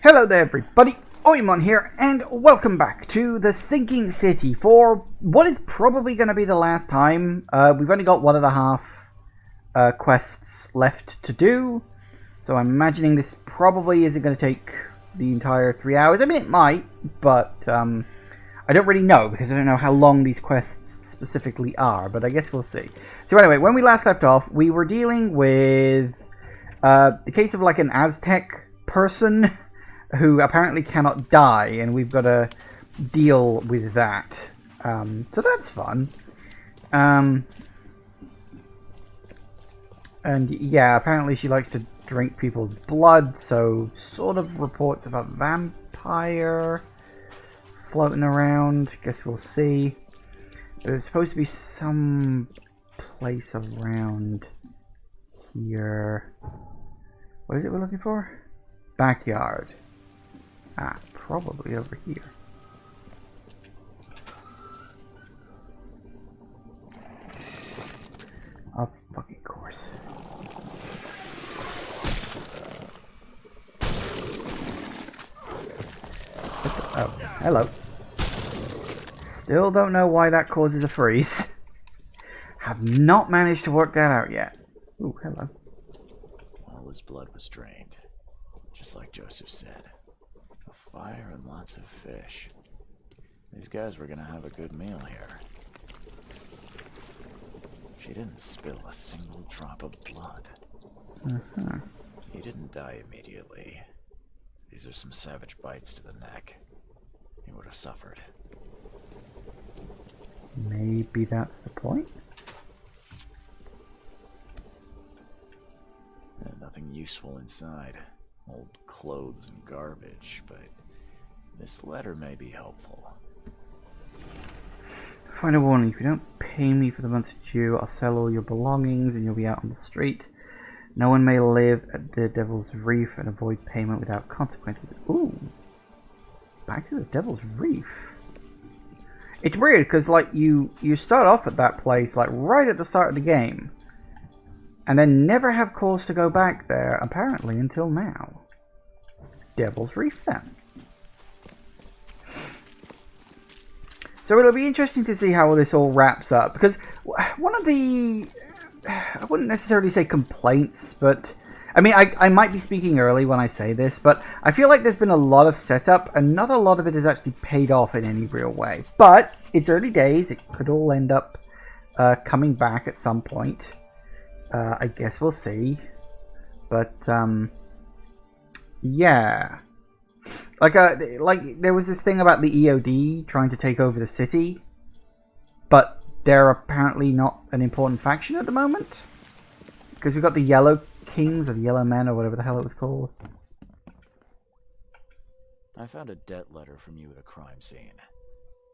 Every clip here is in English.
Hello there everybody, Oakmont here, and welcome back to the Sinking City for what is probably going to be the last time. We've only got 1.5 quests left to do, so I'm imagining this probably isn't going to take the entire 3 hours. I mean, it might, but I don't really know, because I don't know how long these quests specifically are, but I guess we'll see. So anyway, when we last left off, we were dealing with the case of like an Aztec person who apparently cannot die, and we've got to deal with that. So that's fun. And yeah, apparently she likes to drink people's blood, so sort of reports about vampire floating around. Guess we'll see. There's supposed to be some place around here. What is it we're looking for? Backyard. Ah, probably over here. Of fucking course. Oh, hello. Still don't know why that causes a freeze. Have not managed to work that out yet. Ooh, hello. All his blood was drained, just like Joseph said. A fire and lots of fish. These guys were gonna have a good meal here. She didn't spill a single drop of blood. He didn't die immediately. These are some savage bites to the neck. He would have suffered. Maybe that's the point? Nothing useful inside. Old clothes and garbage, but this letter may be helpful. Final warning, if you don't pay me for the month's due, I'll sell all your belongings and you'll be out on the street. No one may live at the Devil's Reef and avoid payment without consequences. Ooh. Back to the Devil's Reef. It's weird, because like you start off at that place like right at the start of the game. And then never have cause to go back there, apparently, until now. Devil's Reef, then. So it'll be interesting to see how this all wraps up. Because one of the... I wouldn't necessarily say complaints, but... I mean, I might be speaking early when I say this, but I feel like there's been a lot of setup, and not a lot of it has actually paid off in any real way. But it's early days. It could all end up coming back at some point. I guess we'll see. But, yeah. Like there was this thing about the EOD trying to take over the city. But they're apparently not an important faction at the moment. Because we've got the Yellow Kings, or the Yellow Men, or whatever the hell it was called. I found a debt letter from you at a crime scene.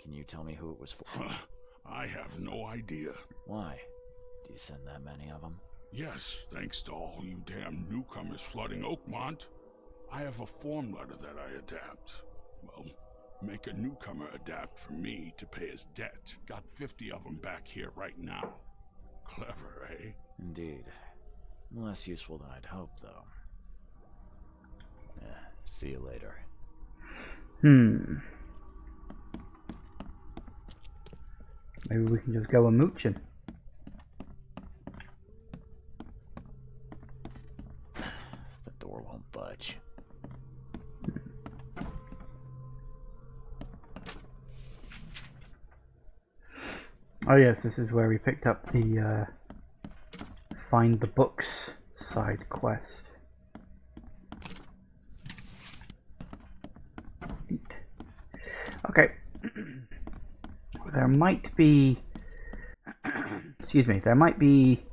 Can you tell me who it was for? I have no idea. Why? Do you send that many of them? Yes, thanks to all you damn newcomers flooding Oakmont. I have a form letter that I adapt. Well, make a newcomer adapt for me to pay his debt. Got 50 of them back here right now. Clever, eh? Indeed. Less useful than I'd hoped, though. See you later. Maybe we can just go a mooching. The door won't budge. Oh yes, this is where we picked up the Find the Books side quest. Neat. Okay. There might be... excuse me, there might be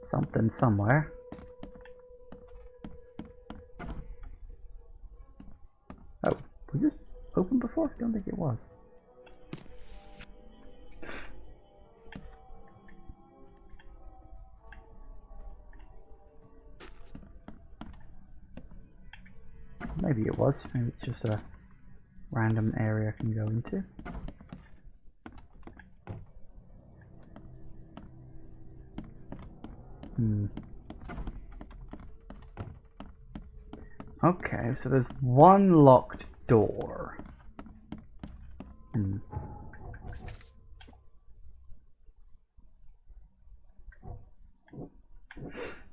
something somewhere. Oh, was this open before? I don't think it was. Maybe it was. Maybe it's just a random area I can go into. Okay, so there's one locked door.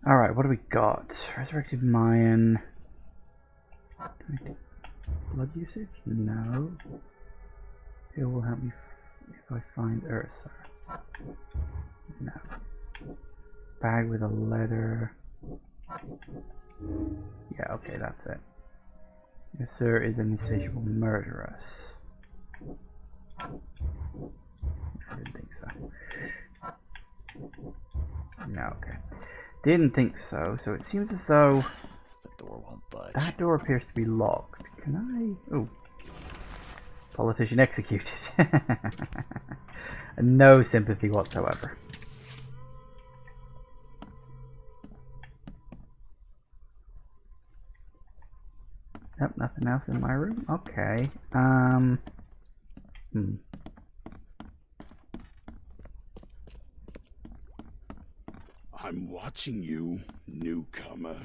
Alright, what do we got? Resurrected Mayan. Blood usage? No. It will help me if I find Ursa. No. Bag with a letter. Yeah, okay, that's it. Yes, sir, is an insatiable murderess. I didn't think so. No, okay. Didn't think so, so it seems as though The door won't budge. that door appears to be locked. Can I... Oh. Politician executed. No sympathy whatsoever. Yep, nothing else in my room. Okay. I'm watching you, newcomer.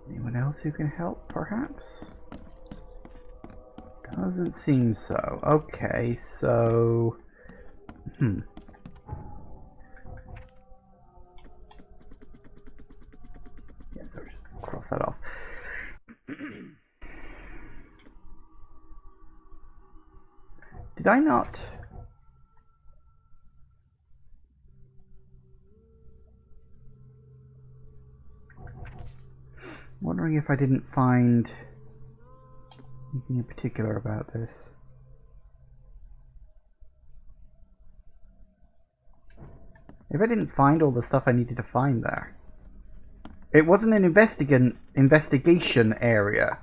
Anyone else who can help, perhaps? Doesn't seem so. Okay, so... Yeah, so just cross that off. Did I not... Wondering if I didn't find anything in particular about this. If I didn't find all the stuff I needed to find there. It wasn't an investigation area.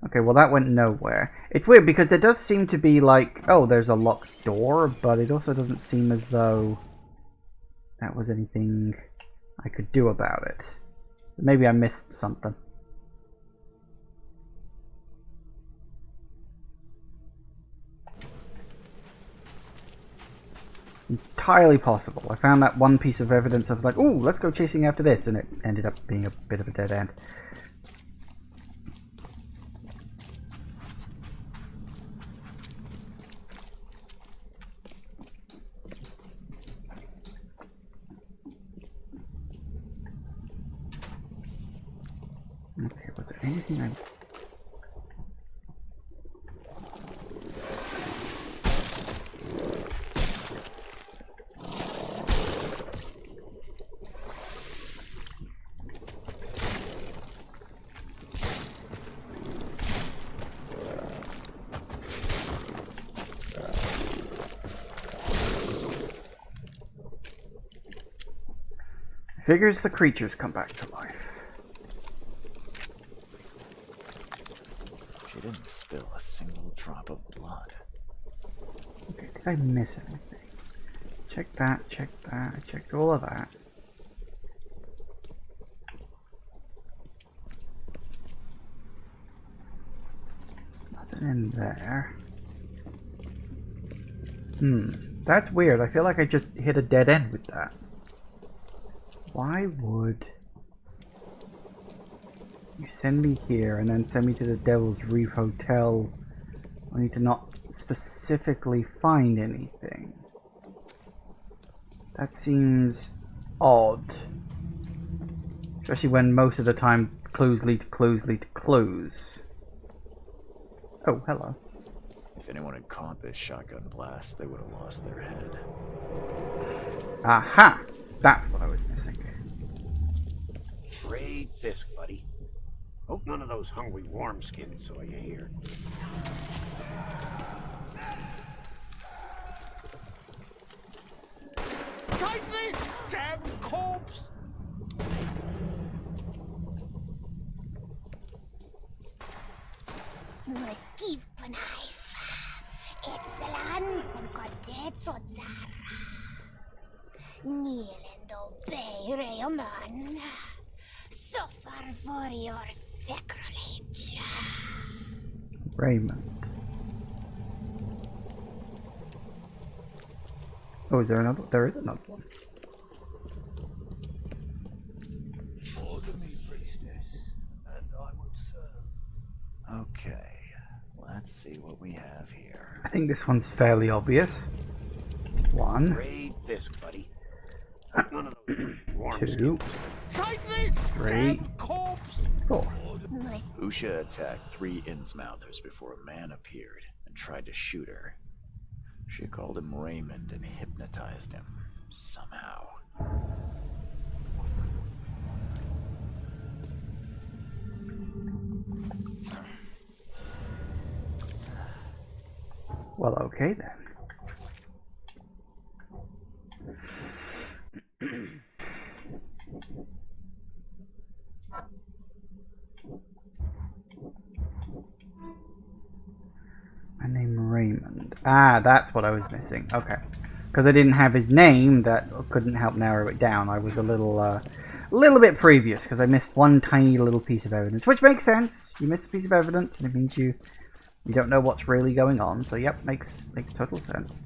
Okay, well that went nowhere. It's weird because there does seem to be like, oh, there's a locked door, but it also doesn't seem as though that was anything I could do about it. Maybe I missed something. Entirely possible. I found that one piece of evidence of like, oh, let's go chasing after this, and it ended up being a bit of a dead end. Okay, was there anything I... Figures the creatures come back to life. She didn't spill a single drop of blood. Okay, did I miss anything? Check that, check that, I checked all of that. Nothing in there. That's weird. I feel like I just hit a dead end with that. Why would you send me here and then send me to the Devil's Reef Hotel only to not specifically find anything? That seems odd. Especially when most of the time clues lead to clues lead to clues. Oh, hello. If anyone had caught this shotgun blast, they would have lost their head. Aha! That's what I was missing. Great fisk, buddy. Hope none of those hungry warm skins saw you here. Take this, damn corpse! Moskiv knife. Etselan konkadet sotsara. Nilendo beire man. Sofa for your sacrilege. Raymond. Oh, is there another? There is another one. Order me, priestess, and I will serve. Okay, let's see what we have here. I think this one's fairly obvious. One, Raid this, buddy. None of those warm two, skins. Take this, Three. damn corpse! 4. Usha attacked 3 Innsmouthers before a man appeared and tried to shoot her. She called him Raymond and hypnotized him, somehow. Well, okay then. My name Raymond. Ah, that's what I was missing. Okay. Because I didn't have his name, that couldn't help narrow it down. I was a little bit previous, because I missed one tiny little piece of evidence. Which makes sense. You missed a piece of evidence, and it means you don't know what's really going on. So, yep, makes total sense.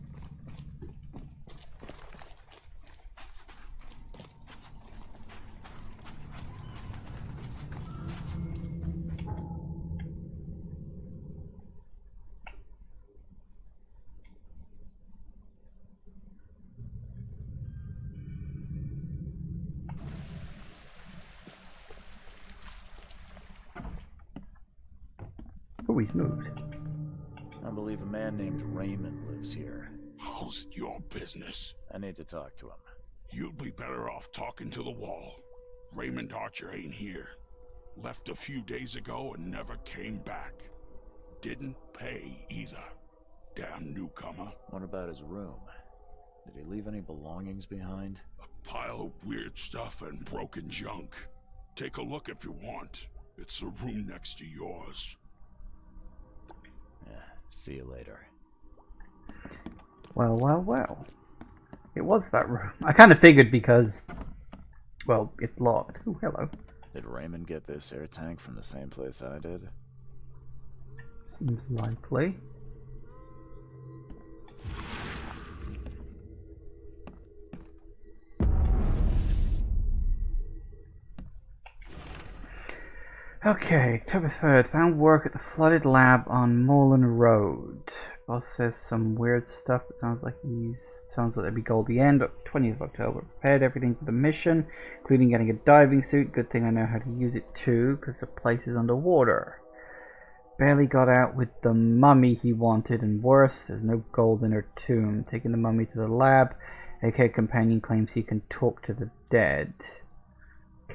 Oh, he's moved. I believe a man named Raymond lives here. How's it your business? I need to talk to him. You'd be better off talking to the wall. Raymond Archer ain't here. Left a few days ago and never came back. Didn't pay either. Damn newcomer. What about his room? Did he leave any belongings behind? A pile of weird stuff and broken junk. Take a look if you want. It's the room next to yours. Yeah, see you later. Well, well, well. It was that room. I kind of figured because, well, it's locked. Oh, hello. Did Raymond get this air tank from the same place I did? Seems likely. Okay, October 3rd. Found work at the flooded lab on Moreland Road. Boss says some weird stuff. It sounds like there'd be goal at the end. 20th of October. Prepared everything for the mission, including getting a diving suit. Good thing I know how to use it too, because the place is underwater. Barely got out with the mummy he wanted, and worse, there's no gold in her tomb. Taking the mummy to the lab, AK companion claims he can talk to the dead.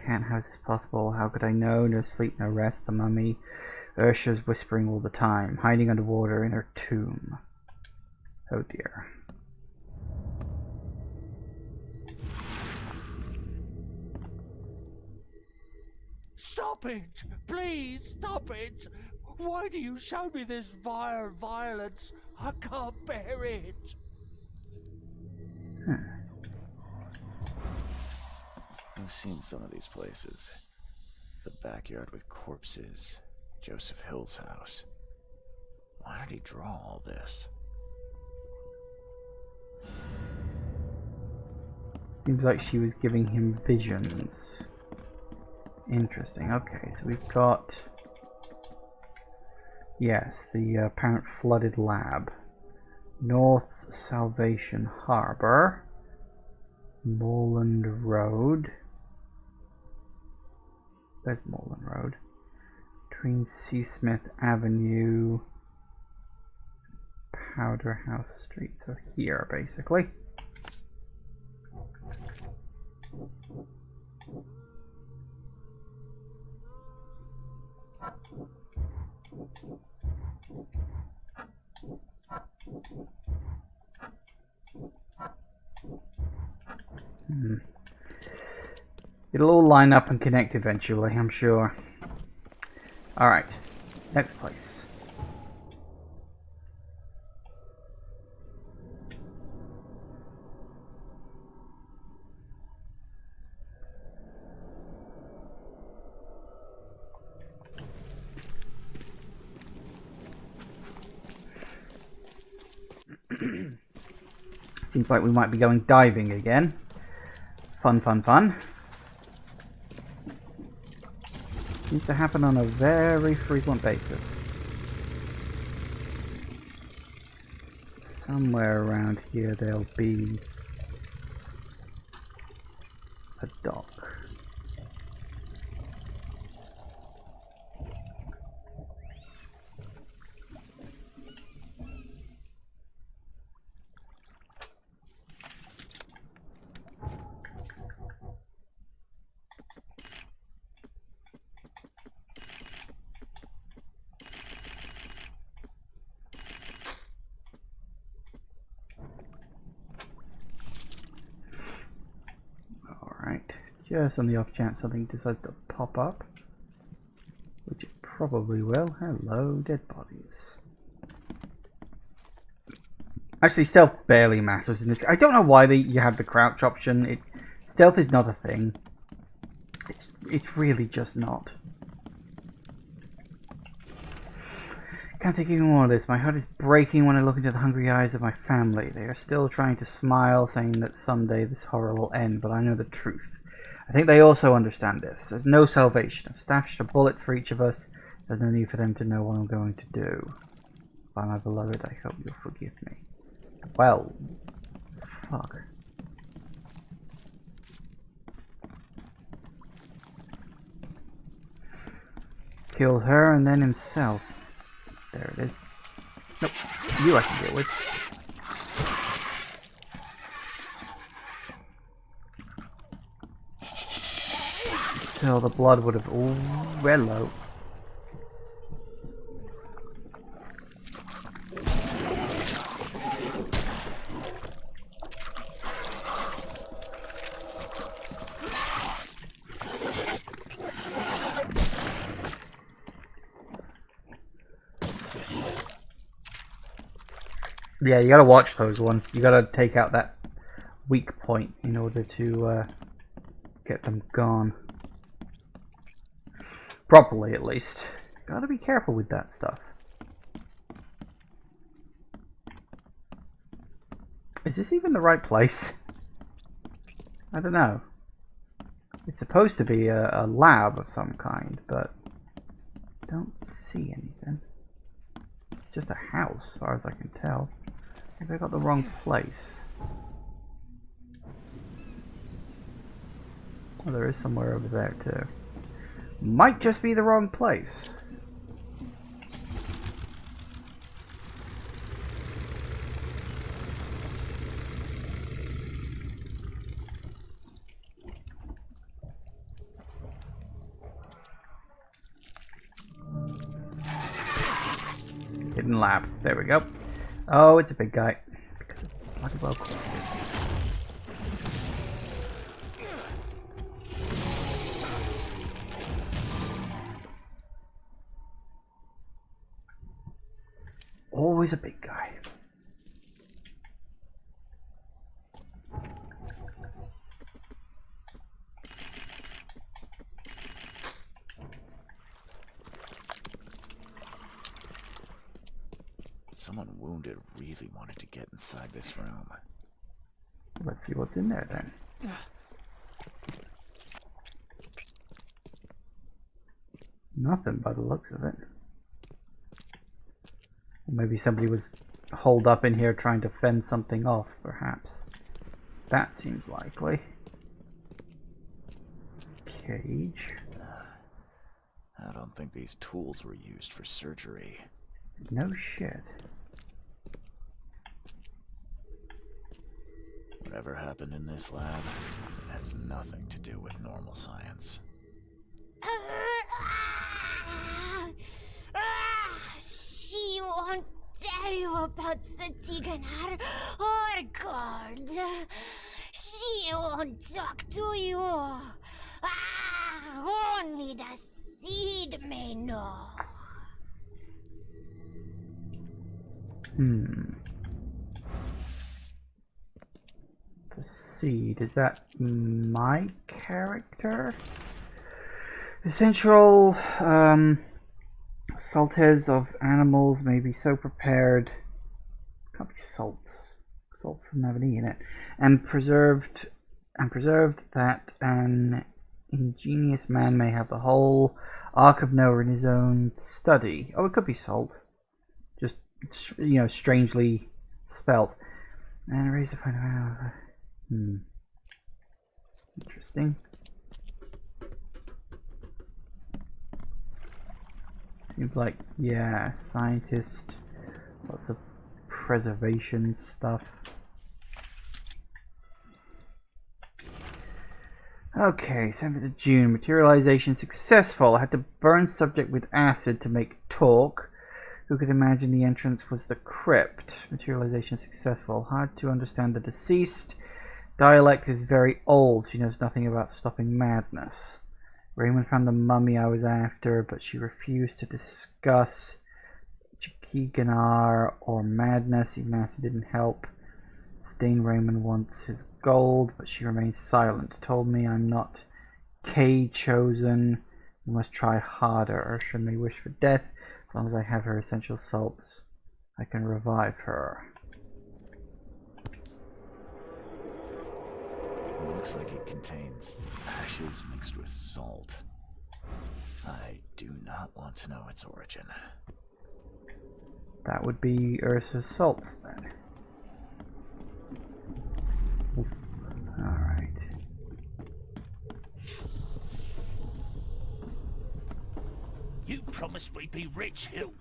Can't, how is this possible? How could I know? No sleep, no rest. The mummy. Ursha's whispering all the time, hiding underwater in her tomb. Oh dear. Stop it! Please stop it! Why do you show me this vile violence? I can't bear it! I've seen some of these places. The backyard with corpses. Joseph Hill's house. Why did he draw all this? Seems like she was giving him visions. Interesting. Okay, so we've got... Yes, the apparent flooded lab. North Salvation Harbor. Moreland Road. There's Moreland Road. Between Seasmith Avenue, Powder House Street. So here, basically. It'll all line up and connect eventually, I'm sure. Alright, next place. Seems like we might be going diving again. Fun, fun, fun. Seems to happen on a very frequent basis. Somewhere around here there'll be a dock. Just on the off chance something decides to pop up, which it probably will. Hello, dead bodies. Actually, stealth barely matters in this. I don't know why you have the crouch option. Stealth is not a thing. It's really just not. Can't take any more of this. My heart is breaking when I look into the hungry eyes of my family. They are still trying to smile, saying that someday this horror will end, but I know the truth. I think they also understand this. There's no salvation. I've stashed a bullet for each of us. There's no need for them to know what I'm going to do. By my beloved, I hope you'll forgive me. Well, fuck. Killed her and then himself. There it is. Nope, you I can deal with. Still, the blood would have... Oh, hello. Yeah, you gotta watch those ones. You gotta take out that weak point in order to get them gone. Properly, at least. Gotta be careful with that stuff. Is this even the right place? I don't know. It's supposed to be a lab of some kind, but I don't see anything. It's just a house, as far as I can tell. Maybe I got the wrong place. Oh, there is somewhere over there too. Might just be the wrong place. Hidden lab. There we go. Oh, it's a big guy. Because of bloody well close. Always a big guy. Someone wounded really wanted to get inside this room. Let's see what's in there then. Nothing by the looks of it. Maybe somebody was holed up in here trying to fend something off, perhaps. That seems likely. Cage. I don't think these tools were used for surgery. No shit. Whatever happened in this lab, it has nothing to do with normal science. She won't tell you about the Tiganar or God. She won't talk to you. Only the seed may know. The seed, is that my character? Essential saltes of animals may be so prepared Can't be salts. Salts doesn't have any in it. And preserved that an ingenious man may have the whole Ark of Noah in his own study. Oh, it could be salt. Just, strangely spelt. And raise the final. Interesting. Seems like, yeah, scientist. Lots of preservation stuff. Okay, 7th of June. Materialization successful. I had to burn subject with acid to make talk. Who could imagine the entrance was the crypt? Materialization successful. Hard to understand the deceased. Dialect is very old. She knows nothing about stopping madness. Raymond found the mummy I was after, but she refused to discuss Chikiganar or madness. Even acid didn't help. Stain Raymond wants his gold, but she remains silent. Told me I'm not K-chosen. We must try harder. Ursula may wish for death. As long as I have her essential salts, I can revive her. It looks like it contains ashes mixed with salt. I do not want to know its origin. That would be Ursa's salts then. Alright. You promised we'd be rich, Hill.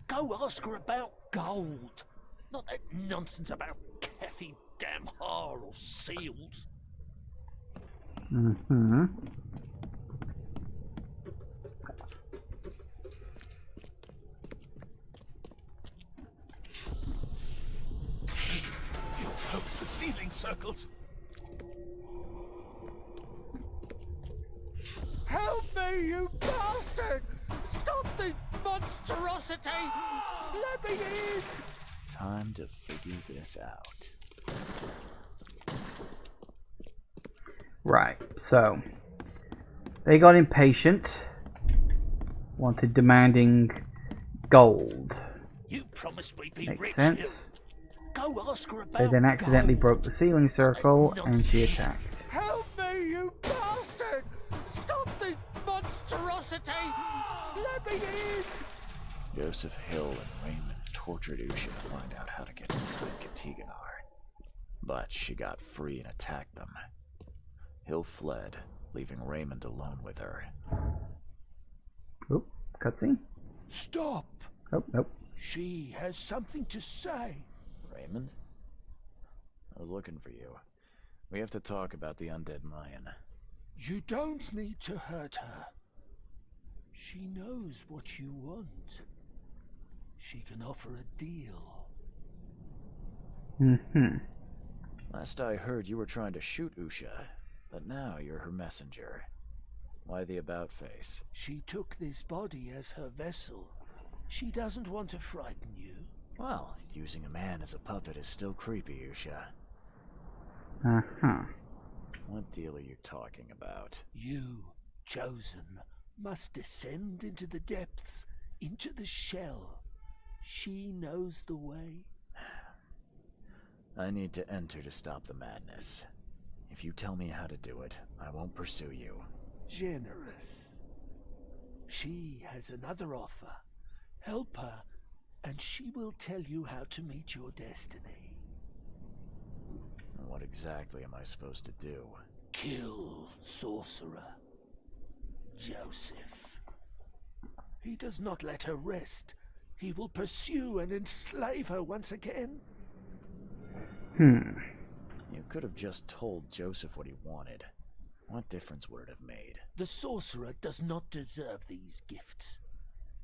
Go ask her about gold. Not that nonsense about Kathy Damhar or seals. Mm-hmm. You broke the ceiling circles. Help me, you bastard! Stop this monstrosity! Let me in! Time to figure this out. Right, so they got impatient, demanding gold. You promised we'd be Makes rich, sense. Hill. Go ask her about They then accidentally gold. broke the ceiling circle and she attacked. Help me, you bastard! Stop this monstrosity! Let me in! Joseph Hill and Raymond tortured Usha to find out how to get inside Katiganar. But she got free and attacked them. Hill fled, leaving Raymond alone with her. Oh, cutscene. Stop! Oh, nope. She has something to say. Raymond? I was looking for you. We have to talk about the undead Mayan. You don't need to hurt her. She knows what you want. She can offer a deal. Mm-hmm. Last I heard, you were trying to shoot Usha, but now you're her messenger. Why the about-face? She took this body as her vessel. She doesn't want to frighten you. Well, using a man as a puppet is still creepy, Usha. Uh-huh. What deal are you talking about? You, chosen, must descend into the depths, into the shell. She knows the way. I need to enter to stop the madness. If you tell me how to do it, I won't pursue you. Generous. She has another offer. Help her, and she will tell you how to meet your destiny. What exactly am I supposed to do? Kill sorcerer Joseph. He does not let her rest. He will pursue and enslave her once again. You could have just told Joseph what he wanted. What difference would it have made? The sorcerer does not deserve these gifts.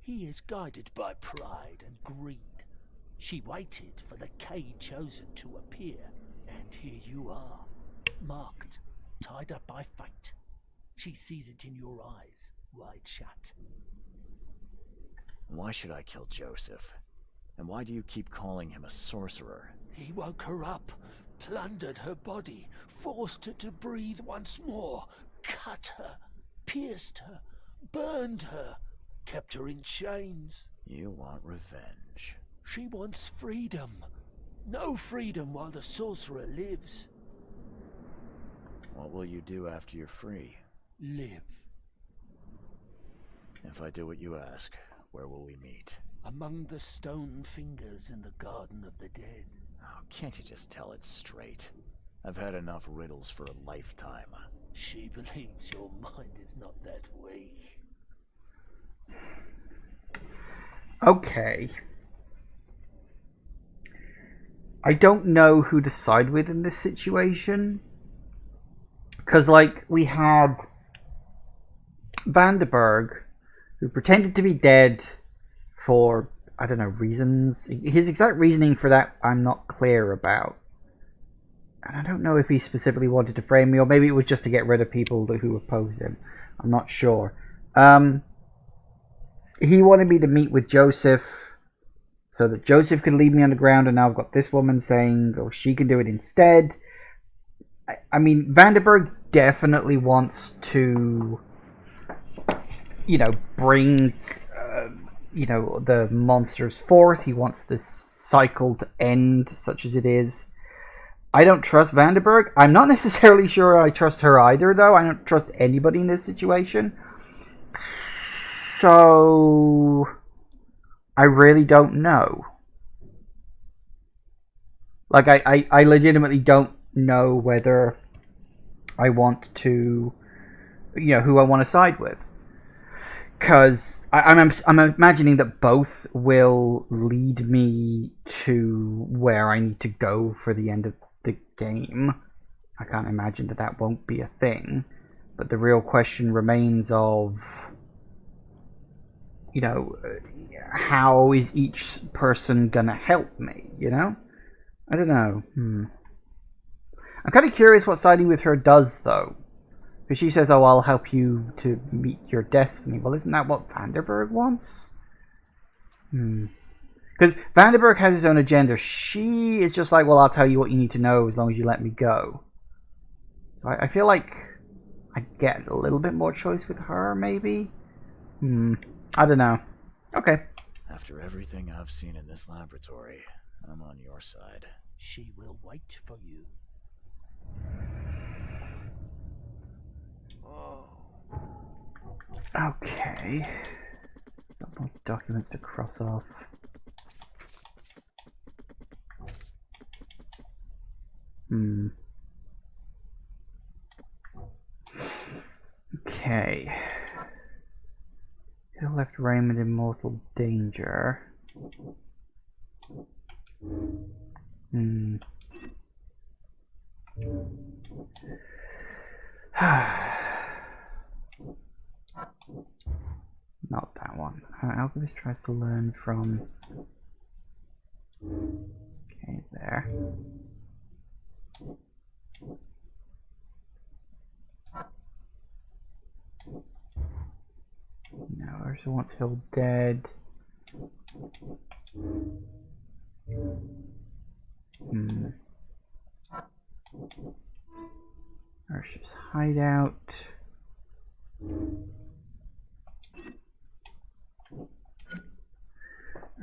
He is guided by pride and greed. She waited for the K-chosen to appear, and here you are, marked, tied up by fate. She sees it in your eyes, wide shut. Why should I kill Joseph? And why do you keep calling him a sorcerer? He woke her up, plundered her body, forced her to breathe once more, cut her, pierced her, burned her, kept her in chains. You want revenge. She wants freedom, No freedom while the sorcerer lives. What will you do after you're free? Live. If I do what you ask, where will we meet? Among the stone fingers in the Garden of the Dead. Oh, can't you just tell it straight? I've had enough riddles for a lifetime. She believes your mind is not that weak. Okay. I don't know who to side with in this situation. Because, like, we had Vanderberg, who pretended to be dead for, I don't know, reasons. His exact reasoning for that, I'm not clear about. And I don't know if he specifically wanted to frame me, or maybe it was just to get rid of people who opposed him. I'm not sure. He wanted me to meet with Joseph, so that Joseph could leave me on the ground, and now I've got this woman saying, oh, she can do it instead. I mean, Vanderberg definitely wants to, you know, bring, you know, the monsters forth. He wants this cycle to end, such as it is. I don't trust Vanderberg. I'm not necessarily sure I trust her either, though. I don't trust anybody in this situation. So I really don't know. Like, I legitimately don't know whether I want to, you know, who I want to side with. Because I'm imagining that both will lead me to where I need to go for the end of the game. I can't imagine that that won't be a thing. But the real question remains of, you know, how is each person gonna help me, you know? I don't know. I'm kind of curious what siding with her does, though. Because she says, oh, I'll help you to meet your destiny. Well, isn't that what Vanderberg wants? Because Vanderberg has his own agenda. She is just like, well, I'll tell you what you need to know as long as you let me go. So I feel like I get a little bit more choice with her, maybe? I don't know. Okay. After everything I've seen in this laboratory, I'm on your side. She will wait for you. Okay. Got more documents to cross off. Okay. Hill left Raymond in mortal danger. Not that one. Alchemist tries to learn from... Okay, there. No, Ursa wants Hill dead. Ursa's hideout.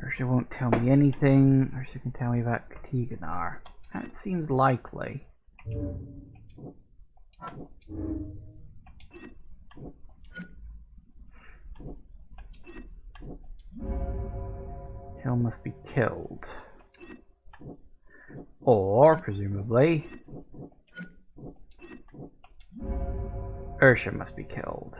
Ursa won't tell me anything. Ursa can tell me about Katiganar. That seems likely. Hill must be killed. Or, presumably, Ursa must be killed.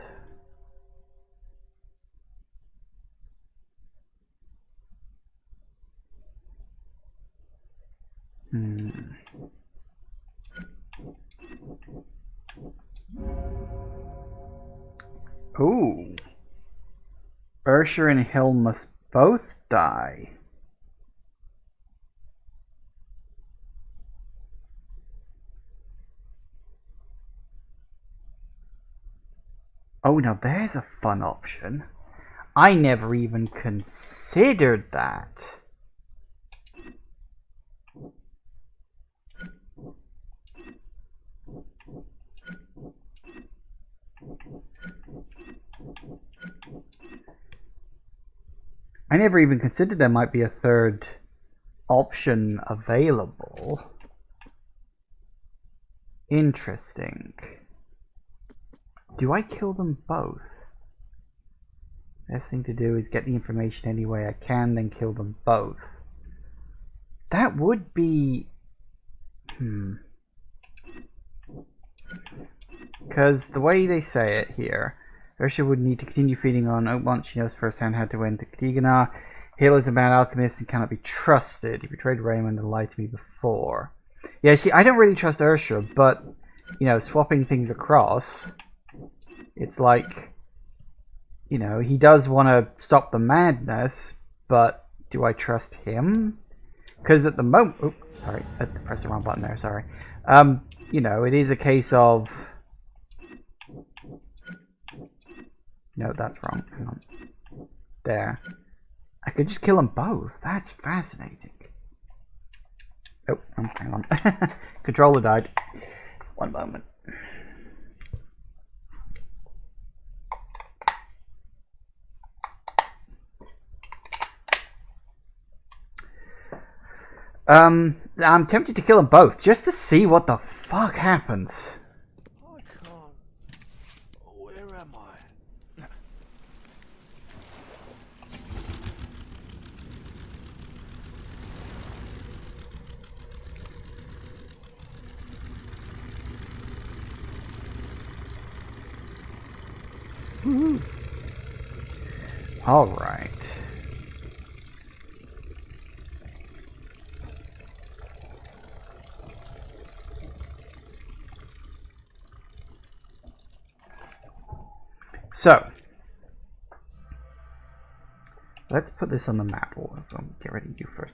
Ooh. Ursa and Hill must both die. Oh, now there's a fun option. I never even considered that. I never even considered there might be a third option available. Interesting. Do I kill them both? Best thing to do is get the information any way I can, then kill them both. That would be... Because the way they say it here, Ursula would need to continue feeding on Oakmont. She knows firsthand how to win to Katiganar. Hale is a bad alchemist and cannot be trusted. He betrayed Raymond and lied to me before. Yeah, see, I don't really trust Ursula, but, you know, swapping things across, it's like, you know, he does want to stop the madness, but do I trust him? Because at the moment... Oh, sorry, I pressed the wrong button there, sorry. You know, it is a case of... No, that's wrong. Hang on. There. I could just kill them both. That's fascinating. Oh, hang on. Controller died. One moment. I'm tempted to kill them both just to see what the fuck happens. I can't. Where am I? All right. So, let's put this on the map. We'll get ready to do first.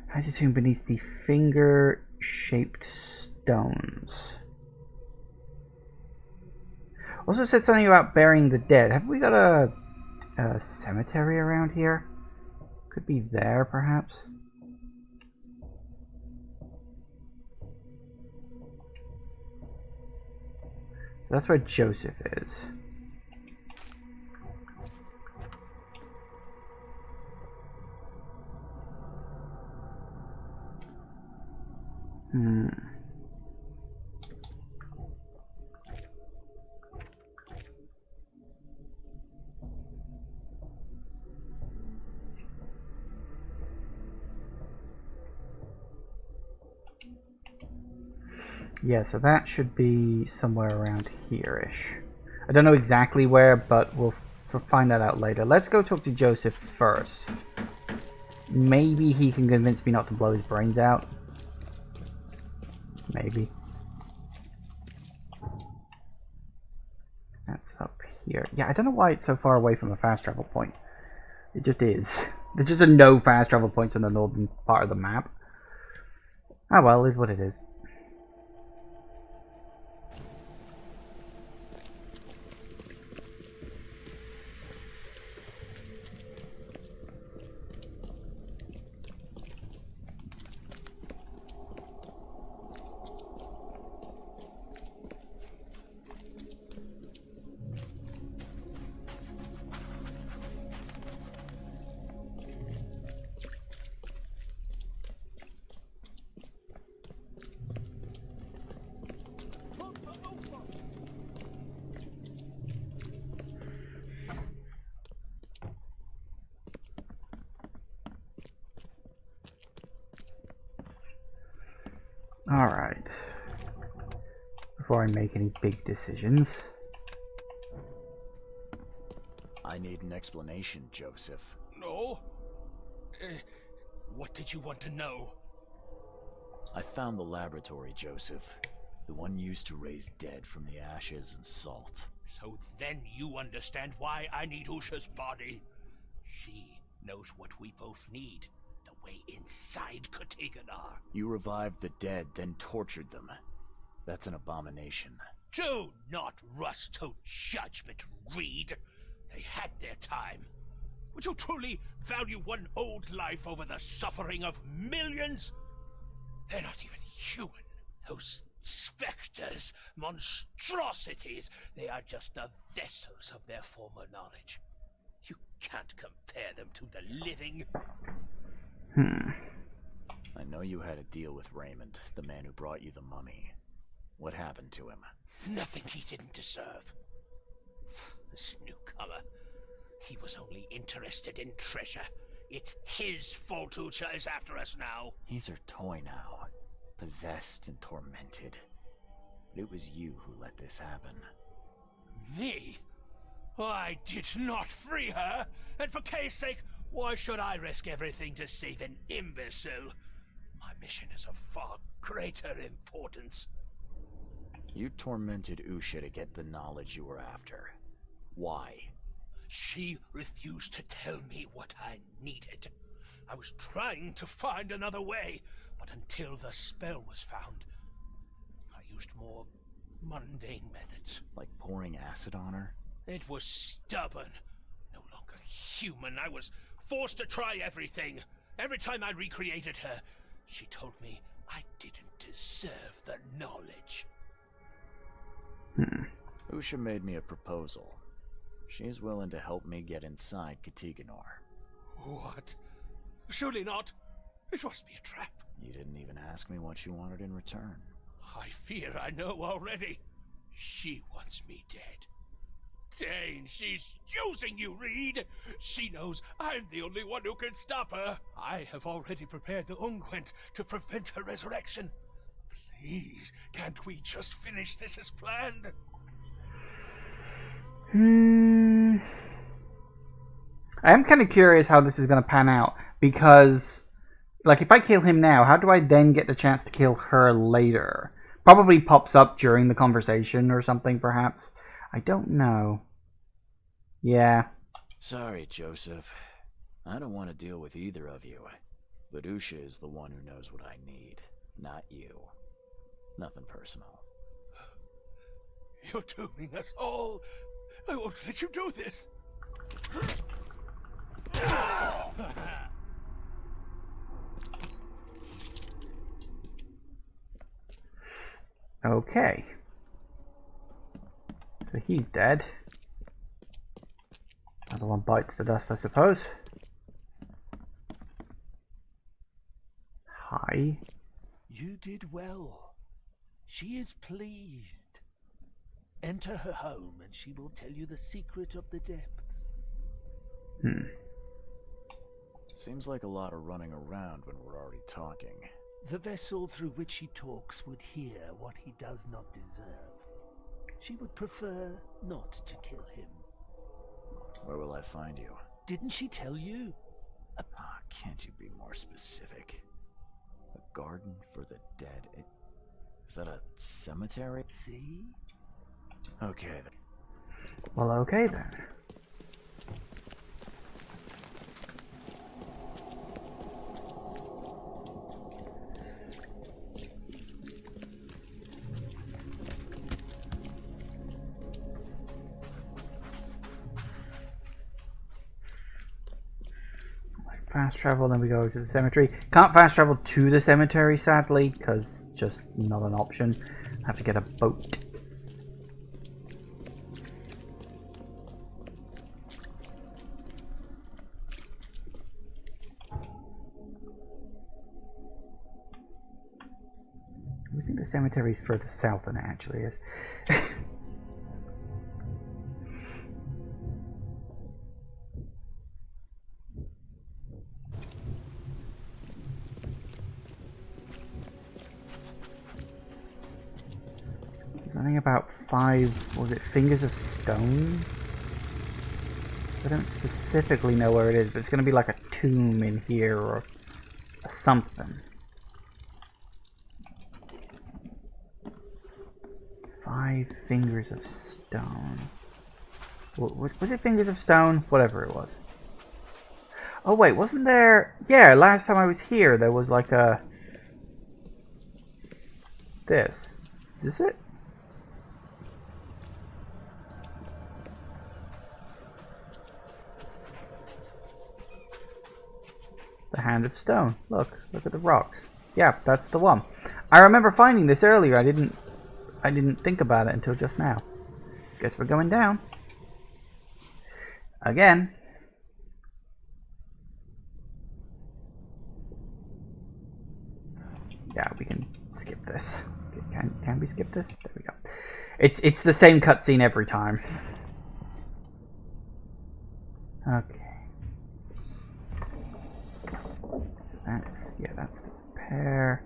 Hide your tomb beneath the finger-shaped stones. Also said something about burying the dead. Have we got a cemetery around here? Could be there, perhaps. That's where Joseph is. Yeah, so that should be somewhere around here-ish. I don't know exactly where, but we'll find that out later. Let's go talk to Joseph first. Maybe he can convince me not to blow his brains out. Maybe. That's up here. Yeah, I don't know why it's so far away from a fast travel point. It just is. There's just no fast travel points in the northern part of the map. Ah well, is what it is. Alright. Before I make any big decisions. I need an explanation, Joseph. No? What did you want to know? I found the laboratory, Joseph. The one used to raise dead from the ashes and salt. So then you understand why I need Usha's body. She knows what we both need. The way inside Katiganar. You revived the dead, then tortured them. That's an abomination. Do not rush to judgment, Reed. They had their time. Would you truly value one old life over the suffering of millions? They're not even human. Those specters, monstrosities, they are just the vessels of their former knowledge. You can't compare them to the living. I know you had a deal with Raymond, the man who brought you the mummy. What happened to him? Nothing he didn't deserve. This newcomer, he was only interested in treasure. It's his fault Ucha is after us now. He's her toy now, possessed and tormented. But it was you who let this happen. Me? I did not free her, and for Kay's sake, why should I risk everything to save an imbecile? My mission is of far greater importance. You tormented Usha to get the knowledge you were after. Why? She refused to tell me what I needed. I was trying to find another way, but until the spell was found, I used more mundane methods. Like pouring acid on her? It was stubborn, no longer human. I was forced to try everything. Every time I recreated her, she told me I didn't deserve the knowledge. Usha made me a proposal. She's willing to help me get inside Katiganor. What? Surely not. It must be a trap. You didn't even ask me what you wanted in return. I fear I know already. She wants me dead. Dane, she's using you, Reed! She knows I'm the only one who can stop her. I have already prepared the unguent to prevent her resurrection. Please, can't we just finish this as planned? I am kind of curious how this is going to pan out, because, like, if I kill him now, how do I then get the chance to kill her later? Probably pops up during the conversation or something, perhaps. I don't know. Yeah. Sorry, Joseph. I don't want to deal with either of you. But Usha is the one who knows what I need, not you. Nothing personal. You're dooming us all. I won't let you do this. Okay. So he's dead. Another one bites the dust, I suppose. Hi. You did well. She is pleased. Enter her home and she will tell you the secret of the depths. Seems like a lot of running around when we're already talking. The vessel through which he talks would hear what he does not deserve. She would prefer not to kill him. Where will I find you? Didn't she tell you? Can't you be more specific? A garden for the dead? Is that a cemetery? See? Okay then. Well, okay then. Fast travel, then we go to the cemetery. Can't fast travel to the cemetery, sadly, because it's just not an option. Have to get a boat. I think the cemetery is further south than it actually is. Something about 5, what was it, fingers of stone? I don't specifically know where it is, but it's going to be like a tomb in here or a something. 5 fingers of stone. Was it fingers of stone? Whatever it was. Oh wait, wasn't there... Yeah, last time I was here there was like a... This. Is this it? The Hand of Stone. Look at the rocks. Yeah, that's the one. I remember finding this earlier. I didn't think about it until just now. Guess we're going down. Again. Yeah, we can skip this. Can we skip this? There we go. It's the same cutscene every time. Okay. So that's the repair.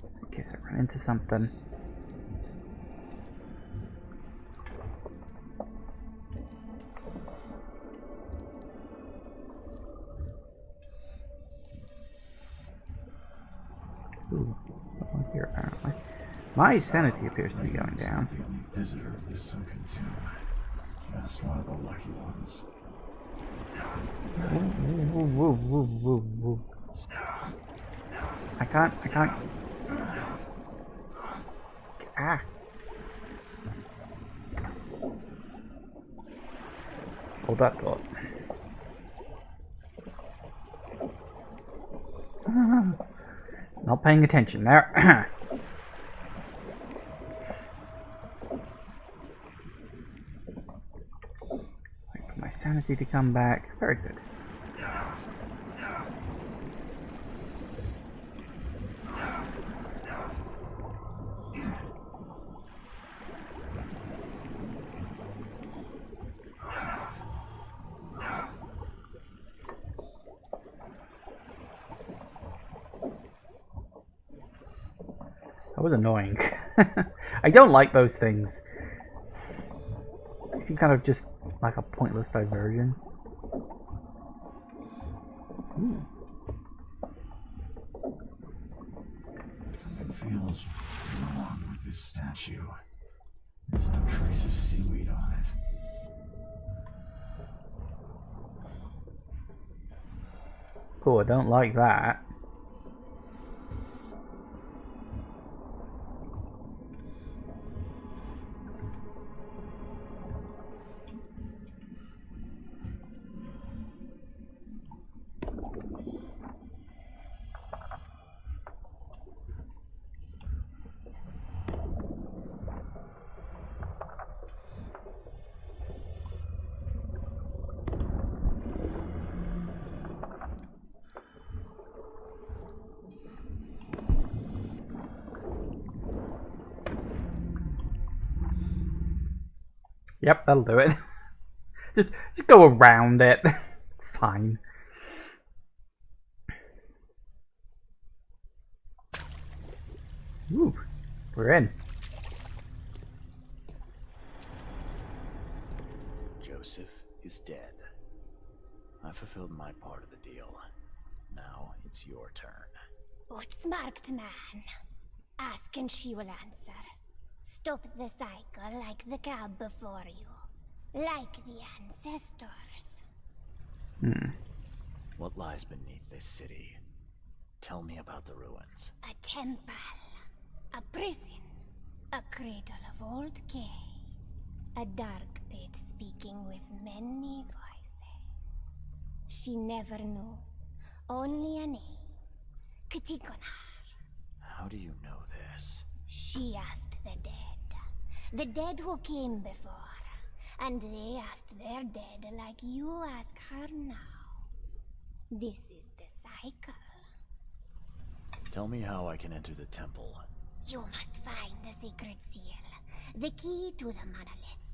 Just in case I run into something. Ooh, someone here apparently. My sanity appears to be going down. Visitor of this sunken tomb. Just one of the lucky ones. Woo. I can't. Ah. Hold that thought. Not paying attention there. Wait for my sanity to come back. Very good. That was annoying. I don't like those things. They seem kind of just like a pointless diversion. Ooh. Something feels wrong with this statue. There's no trace of seaweed on it. Cool, I don't like that. Yep, that'll do it. just go around it. It's fine. Ooh, we're in. Joseph is dead. I fulfilled my part of the deal. Now it's your turn. Outsmarked man. Ask and she will answer. Stop the cycle like the cab before you. Like the ancestors. What lies beneath this city? Tell me about the ruins. A temple. A prison. A cradle of old K. A dark pit speaking with many voices. She never knew. Only a name. Ktikonar. How do you know this? She asked the dead. The dead who came before. And they asked their dead like you ask her now. This is the cycle. Tell me how I can enter the temple. You must find the sacred seal. The key to the monoliths.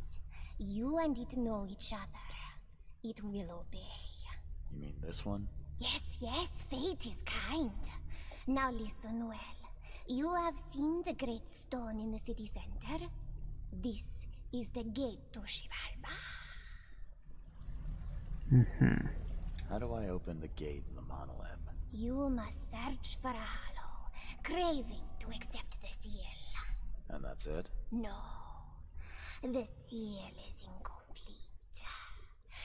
You and it know each other. It will obey. You mean this one? Yes, fate is kind. Now listen well. You have seen the great stone in the city center? This is the gate to Shivalba. How do I open the gate in the monolith? You must search for a hollow, craving to accept the seal. And that's it? No, the seal is incomplete.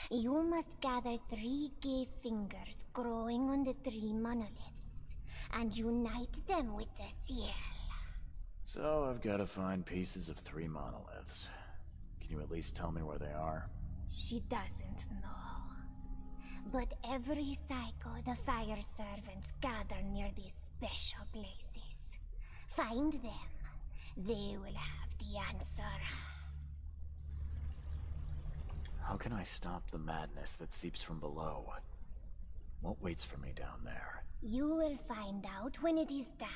You must gather 3 gay fingers growing on the 3 monoliths, and unite them with the seal. So I've got to find pieces of 3 monoliths. Can you at least tell me where they are? She doesn't know. But every cycle the fire servants gather near these special places. Find them. They will have the answer. How can I stop the madness that seeps from below? What waits for me down there? You will find out when it is time.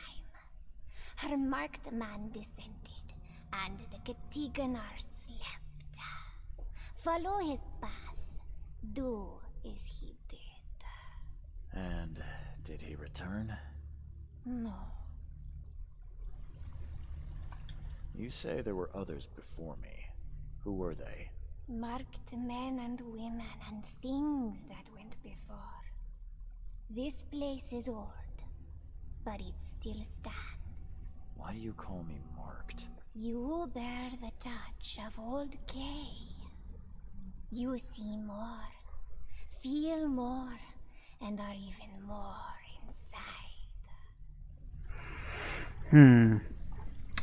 Her marked man descended, and the Katiganar slept. Follow his path. Do as he did. And did he return? No. You say there were others before me. Who were they? Marked men and women and things that went before. This place is old, but it still stands. Why do you call me marked? You bear the touch of old Kay. You see more, feel more, and are even more inside.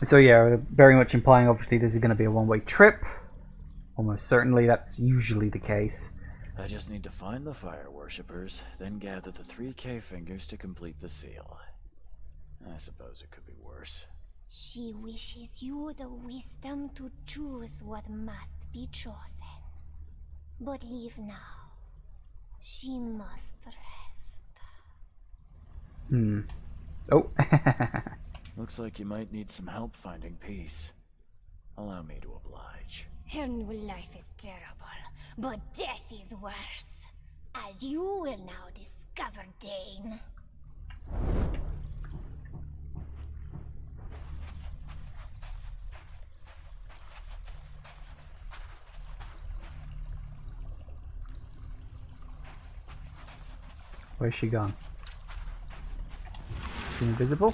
So yeah, very much implying obviously this is going to be a one-way trip. Almost certainly that's usually the case. I just need to find the fire worshippers, then gather the 3K fingers to complete the seal. I suppose it could be worse. She wishes you the wisdom to choose what must be chosen. But leave now. She must rest. Oh. Looks like you might need some help finding peace. Allow me to oblige. Her new life is terrible, but death is worse. As you will now discover, Dane. Where's she gone? She invisible?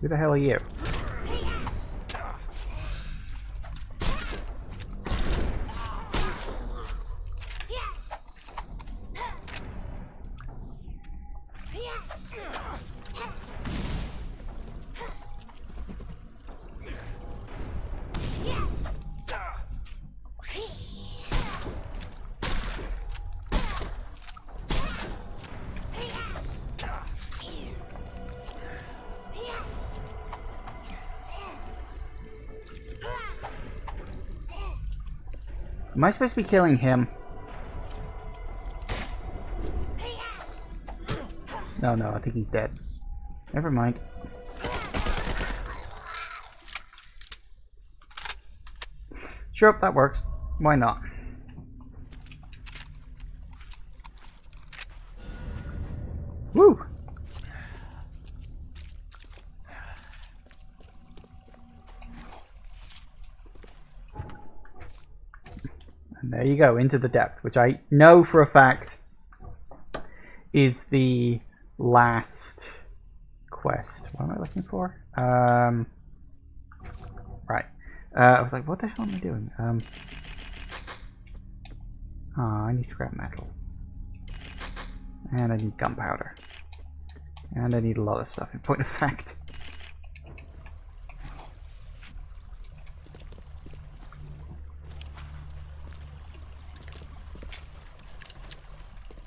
Who the hell are you? Am I supposed to be killing him? No, I think he's dead. Never mind. Sure, that works. Why not? Woo! And there you go, into the depth, which I know for a fact is the last quest. What am I looking for? Right. I was like, what the hell am I doing? I need scrap metal. And I need gunpowder. And I need a lot of stuff, in point of fact.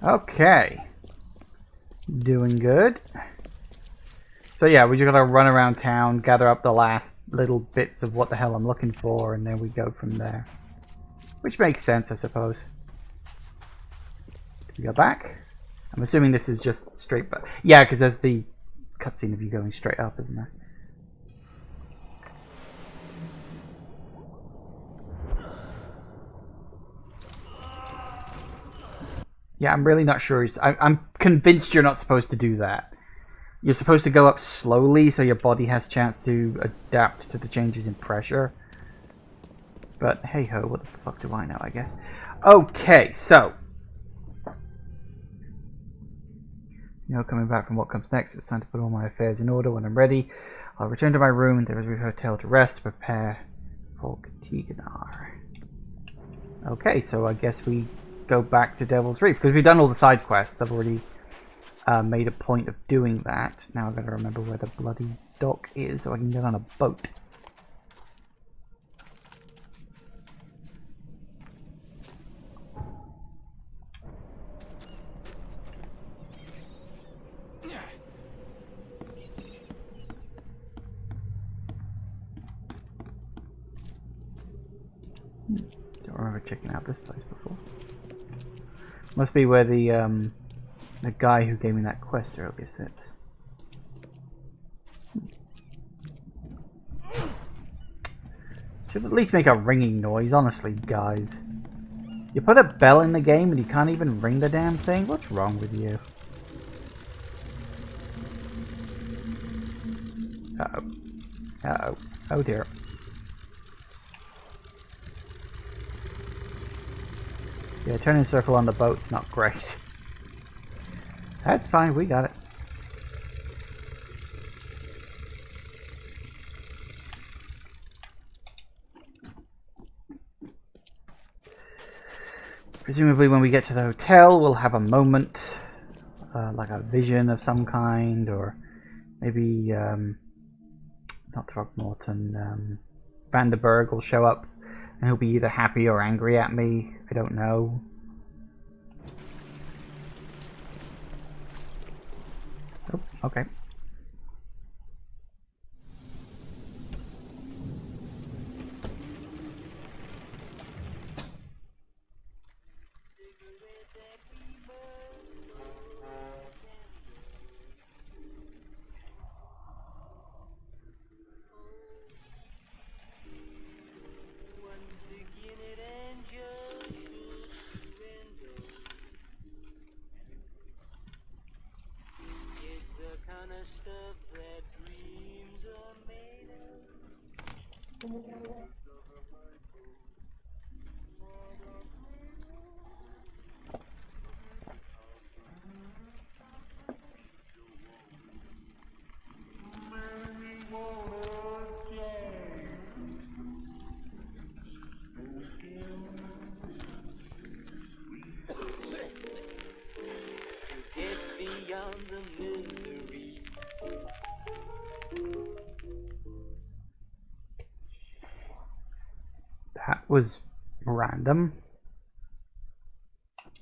Okay. Doing good. So yeah, we just gotta run around town, gather up the last little bits of what the hell I'm looking for, and then we go from there. Which makes sense, I suppose. Do we go back? I'm assuming this is just straight back. Yeah, because there's the cutscene of you going straight up, isn't there? Yeah, I'm really not sure. I'm convinced you're not supposed to do that. You're supposed to go up slowly so your body has a chance to adapt to the changes in pressure. But hey ho, what the fuck do I know, I guess. Okay, so. Coming back from what comes next, it's time to put all my affairs in order. When I'm ready, I'll return to my room and there is a hotel to rest, to prepare for Katiganar. Okay, so I guess we go back to Devil's Reef, because we've done all the side quests. I've already made a point of doing that. Now I've got to remember where the bloody dock is so I can get on a boat. checking out this place before. Must be where the guy who gave me that quest earlier sits. Should at least make a ringing noise, honestly, guys. You put a bell in the game and you can't even ring the damn thing? What's wrong with you? Uh-oh. Uh-oh. Oh dear. Yeah, turning circle on the boat's not great. That's fine, we got it. Presumably when we get to the hotel, we'll have a moment, like a vision of some kind, or maybe, not Throckmorton, Vanderberg will show up, and he'll be either happy or angry at me. I don't know. Oh, okay. That was random.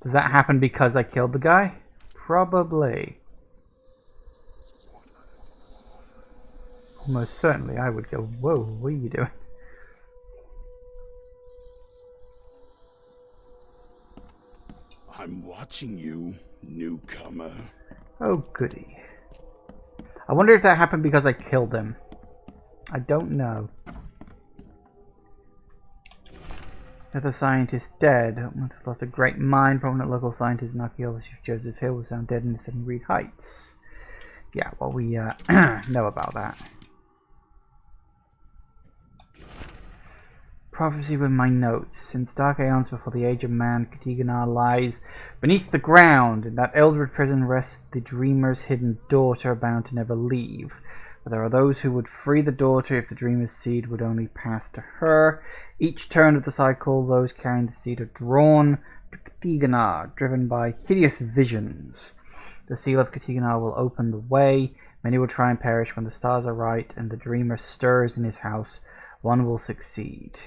Does that happen because I killed the guy? Probably. Almost certainly I would go, whoa, what are you doing? I'm watching you, newcomer. Oh, goody. I wonder if that happened because I killed him. I don't know. Another scientist dead. Oakmont has lost a great mind. Prominent local scientist and archaeologist Joseph Hill was found dead in the Seven Reed Heights. Yeah, well, we know about that. Prophecy with my notes. Since dark aeons before the age of man, Katiganar lies beneath the ground. In that eldritch prison rests the dreamer's hidden daughter, bound to never leave. But there are those who would free the daughter if the dreamer's seed would only pass to her. Each turn of the cycle, those carrying the seed are drawn to Katiganar, driven by hideous visions. The seal of Katiganar will open the way. Many will try and perish when the stars are right and the dreamer stirs in his house. One will succeed.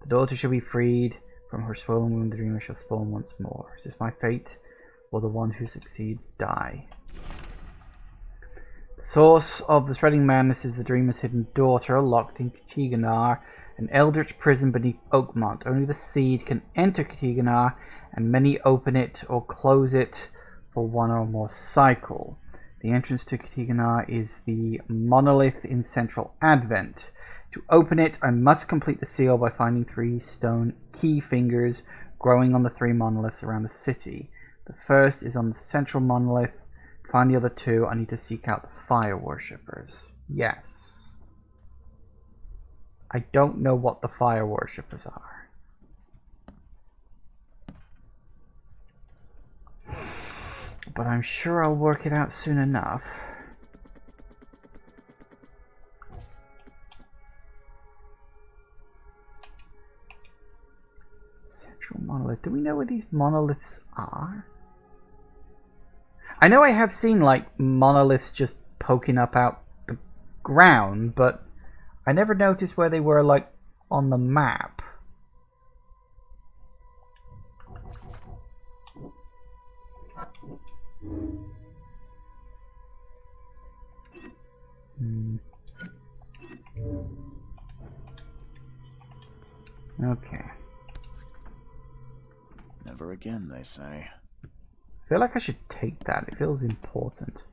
The daughter shall be freed. From her swollen womb the dreamer shall spawn once more. Is this my fate? Will the one who succeeds die? The source of the spreading madness is the dreamer's hidden daughter, locked in Katiganar, an eldritch prison beneath Oakmont. Only the seed can enter Katiganar, and many open it or close it for one or more cycle. The entrance to Katiganar is the monolith in Central Advent. To open it, I must complete the seal by finding 3 stone key fingers growing on the 3 monoliths around the city. The first is on the central monolith. To find the other 2, I need to seek out the fire worshippers. Yes. I don't know what the fire worshippers are. But I'm sure I'll work it out soon enough. Monolith. Do we know where these monoliths are? I know I have seen like monoliths just poking up out the ground, but I never noticed where they were like on the map. Okay. again, they say. I feel like I should take that. It feels important.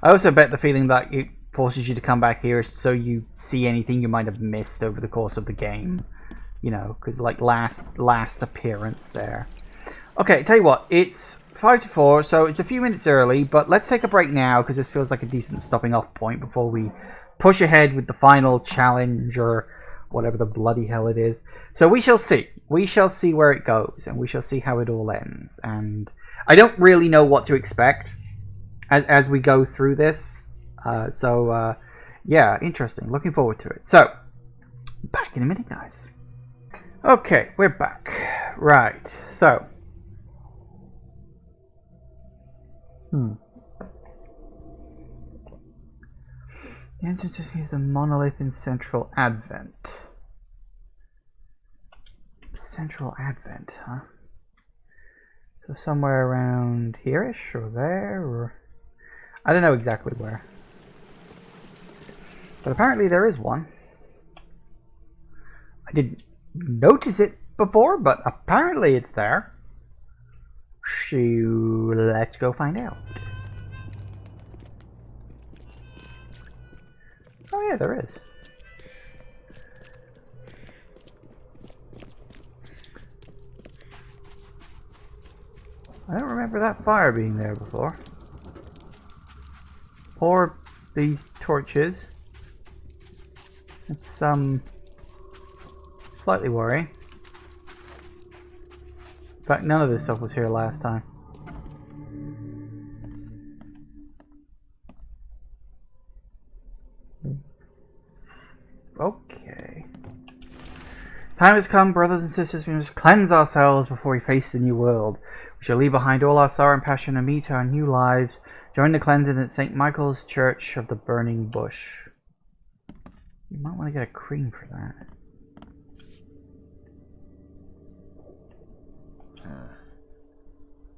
I also bet the feeling that it forces you to come back here is so you see anything you might have missed over the course of the game. You know, because like last appearance there. Okay, tell you what, it's 5 to 4, so it's a few minutes early, but let's take a break now because this feels like a decent stopping off point before we push ahead with the final challenge or whatever the bloody hell it is. So we shall see. We shall see where it goes, and we shall see how it all ends. And I don't really know what to expect as we go through this. Yeah, interesting. Looking forward to it. So, back in a minute, guys. Okay, we're back. Right, so. The entrance is the monolith in Central Advent. Central Advent, huh? So somewhere around here-ish, or there, or... I don't know exactly where. But apparently there is one. I didn't notice it before, but apparently it's there. So let's go find out. Oh yeah, there is. I don't remember that fire being there before. Or these torches. It's slightly worrying. In fact, none of this stuff was here last time. Okay. Time has come, brothers and sisters. We must cleanse ourselves before we face the new world. We shall leave behind all our sorrow and passion and meet our new lives. Join the cleansing at St. Michael's Church of the Burning Bush. You might want to get a cream for that.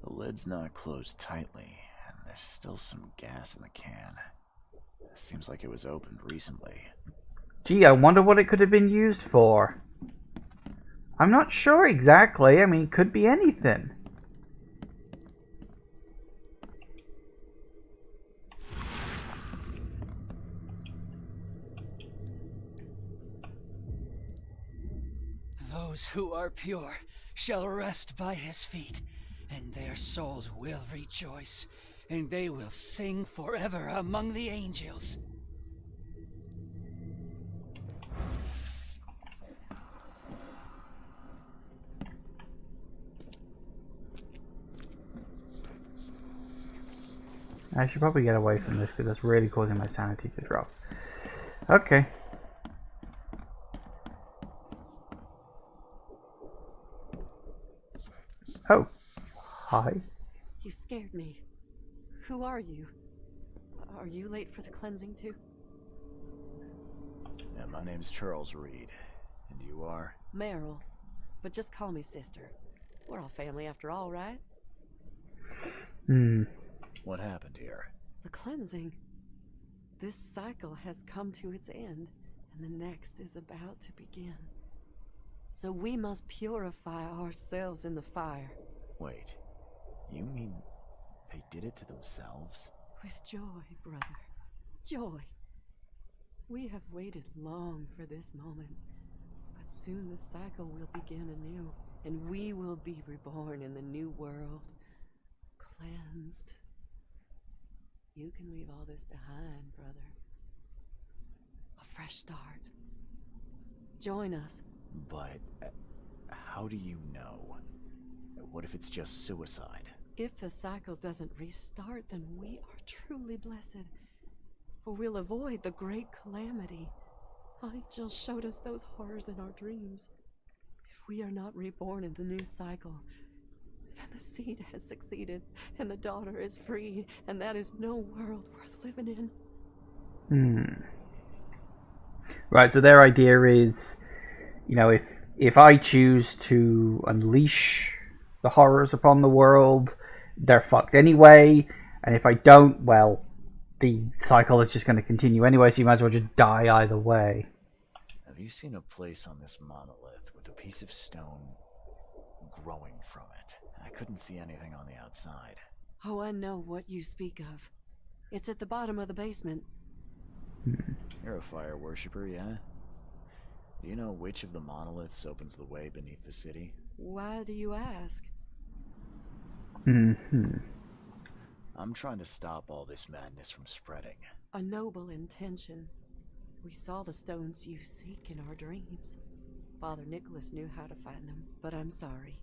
The lid's not closed tightly, and there's still some gas in the can. Seems like it was opened recently. Gee, I wonder what it could have been used for. I'm not sure exactly. I mean, it could be anything. Those who are pure shall rest by his feet, and their souls will rejoice, and they will sing forever among the angels. I should probably get away from this because that's really causing my sanity to drop. Okay. Oh. Hi. You scared me. Who are you? Are you late for the cleansing too? Yeah, my name's Charles Reed. And you are? Meryl. But just call me sister. We're all family after all, right? What happened here? The cleansing. This cycle has come to its end, and the next is about to begin. So we must purify ourselves in the fire. Wait, you mean they did it to themselves? With joy, brother. Joy. We have waited long for this moment, but soon the cycle will begin anew, and we will be reborn in the new world, cleansed. You can leave all this behind, brother. A fresh start. Join us. But how do you know? What if it's just suicide? If the cycle doesn't restart, then we are truly blessed, for we'll avoid the great calamity. Angels showed us those horrors in our dreams. If we are not reborn in the new cycle, then the seed has succeeded, and the daughter is free, and that is no world worth living in. Right, so their idea is, you know, if I choose to unleash the horrors upon the world, they're fucked anyway, and if I don't, well, the cycle is just going to continue anyway, so you might as well just die either way. Have you seen a place on this monolith with a piece of stone growing from it? I couldn't see anything on the outside. Oh, I know what you speak of. It's at the bottom of the basement. You're a fire worshiper, yeah? Do you know which of the monoliths opens the way beneath the city? Why do you ask? I'm trying to stop all this madness from spreading. A noble intention. We saw the stones you seek in our dreams. Father Nicholas knew how to find them, but I'm sorry.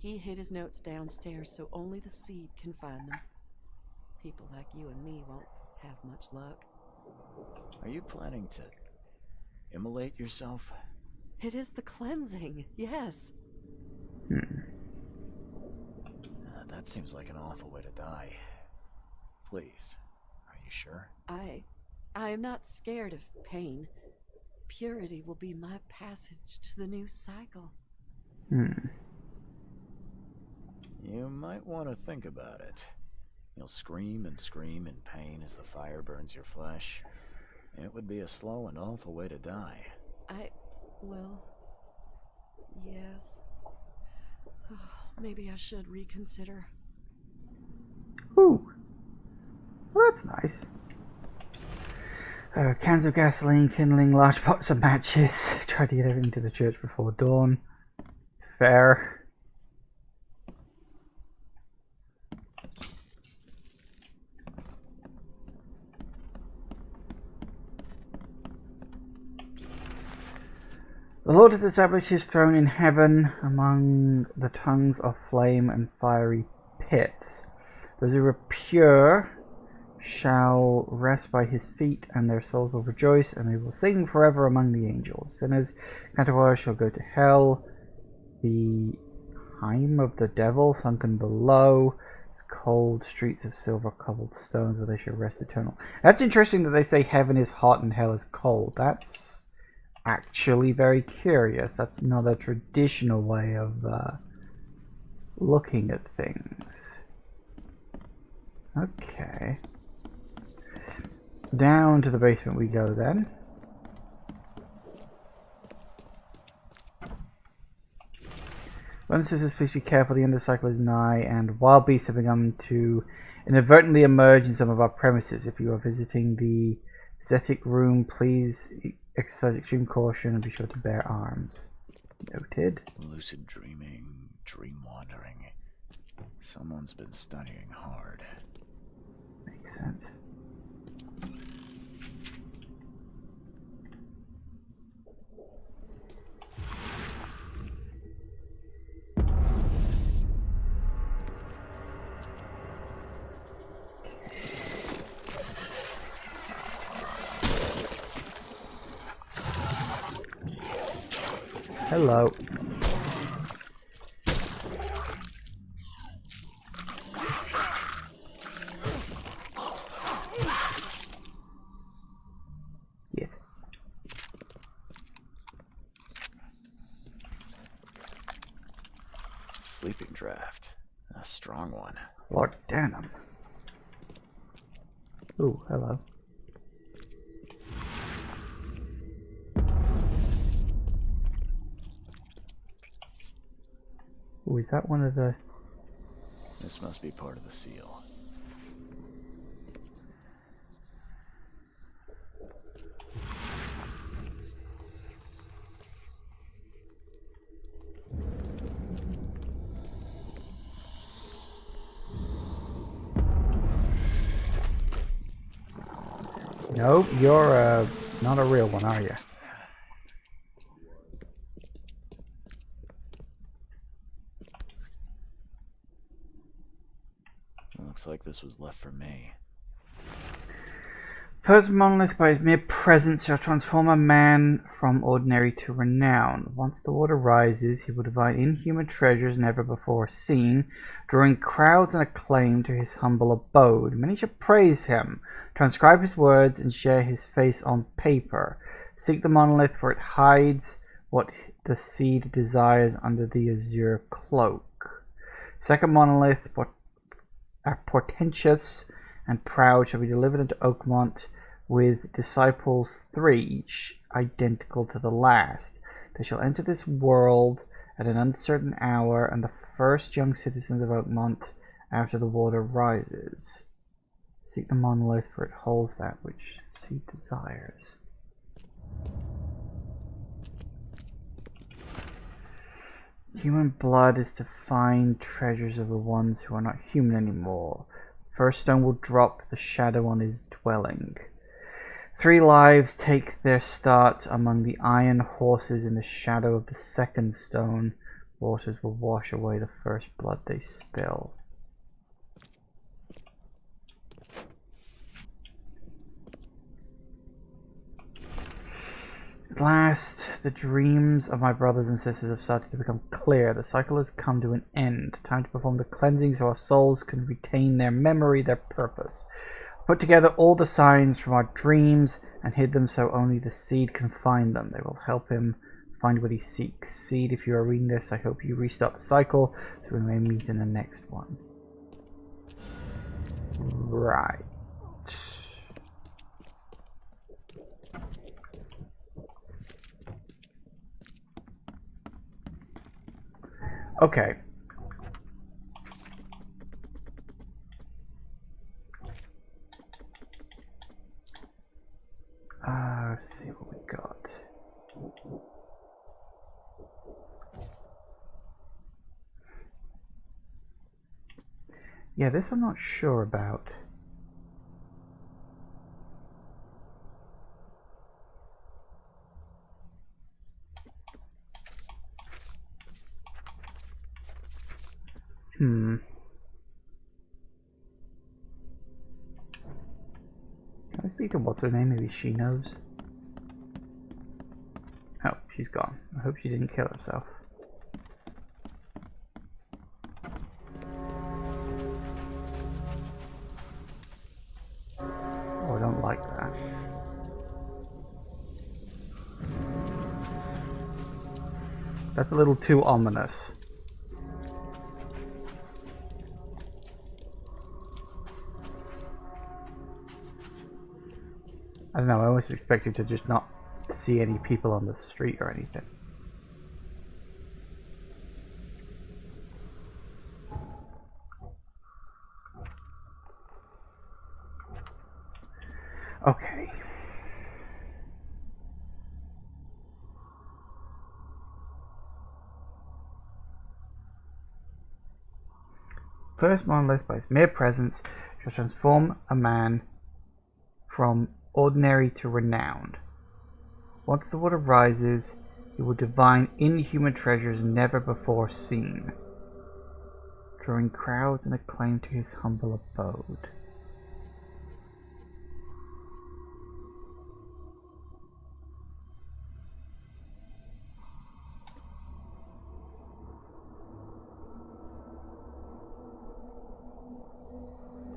He hid his notes downstairs so only the seed can find them. People like you and me won't have much luck. Are you planning to immolate yourself? It is the cleansing, yes. That seems like an awful way to die. Please, are you sure? I am not scared of pain. Purity will be my passage to the new cycle. You might want to think about it. You'll scream and scream in pain as the fire burns your flesh. It would be a slow and awful way to die. Well, yes. Maybe I should reconsider. Ooh. Well, that's nice. Cans of gasoline, kindling, large pots of matches. Tried to get everything to the church before dawn. Fair. The Lord has established his throne in heaven among the tongues of flame and fiery pits. Those who are pure shall rest by his feet, and their souls will rejoice, and they will sing forever among the angels. Sinners, counterfeiters shall go to hell, the heim of the devil sunken below, cold streets of silver cobbled stones where they shall rest eternal. That's interesting that they say heaven is hot and hell is cold. That's actually very curious. That's not a traditional way of looking at things. Okay. Down to the basement we go then. London sisters, please be careful. The end of the cycle is nigh, and wild beasts have begun to inadvertently emerge in some of our premises. If you are visiting the Zetic room, please exercise extreme caution and be sure to bear arms. Noted. Lucid dreaming, dream wandering. Someone's been studying hard. Makes sense. Hello. Yeah. Sleeping draft. A strong one. Lord Danum. Ooh, hello. Ooh, is that one of the... This must be part of the seal. Nope, you're not a real one, are you? Looks like this was left for me. First monolith by his mere presence shall transform a man from ordinary to renown. Once the water rises, he will divide inhuman treasures never before seen, drawing crowds and acclaim to his humble abode. Many shall praise him, transcribe his words, and share his face on paper. Seek the monolith, for it hides what the seed desires under the azure cloak. Second monolith, portentous and proud, shall be delivered into Oakmont with disciples 3, each identical to the last. They shall enter this world at an uncertain hour, and the first young citizens of Oakmont after the water rises. Seek the monolith, for it holds that which seed desires. Human blood is to find treasures of the ones who are not human anymore. First stone will drop the shadow on his dwelling. 3 lives take their start among the iron horses in the shadow of the second stone. Waters will wash away the first blood they spill. At last, the dreams of my brothers and sisters have started to become clear. The cycle has come to an end. Time to perform the cleansing so our souls can retain their memory, their purpose. Put together all the signs from our dreams and hid them so only the seed can find them. They will help him find what he seeks. Seed, if you are reading this, I hope you restart the cycle so we may meet in the next one. Right. Okay. Let's see what we got. Yeah, this I'm not sure about. Can I speak to what's her name? Maybe she knows. Oh, she's gone. I hope she didn't kill herself. Oh, I don't like that. That's a little too ominous. I don't know, I always expected to just not see any people on the street or anything. Okay. First monolith by its mere presence shall transform a man from ordinary to renowned. Once the water rises, he will divine inhuman treasures never before seen, drawing crowds and acclaim to his humble abode.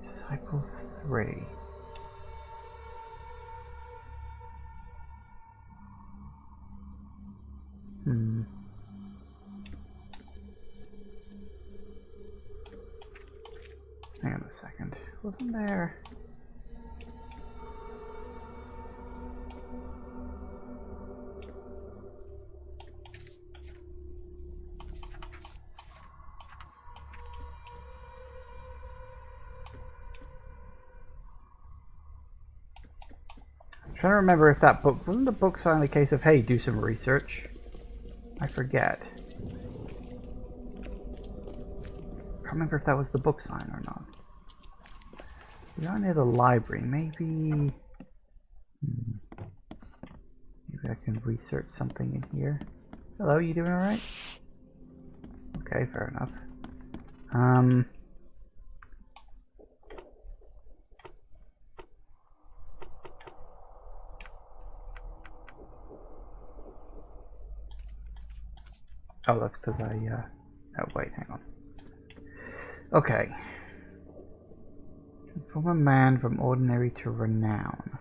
Disciples 3. Hang on a second. Wasn't there... I'm trying to remember if that book... Wasn't the book sign the case of, hey, do some research? I forget. I can't remember if that was the book sign or not. We are near the library. Maybe... Maybe I can research something in here. Hello, you doing alright? Okay, fair enough. Oh, that's because I, oh, wait, hang on. Okay. Transform a man from ordinary to renown.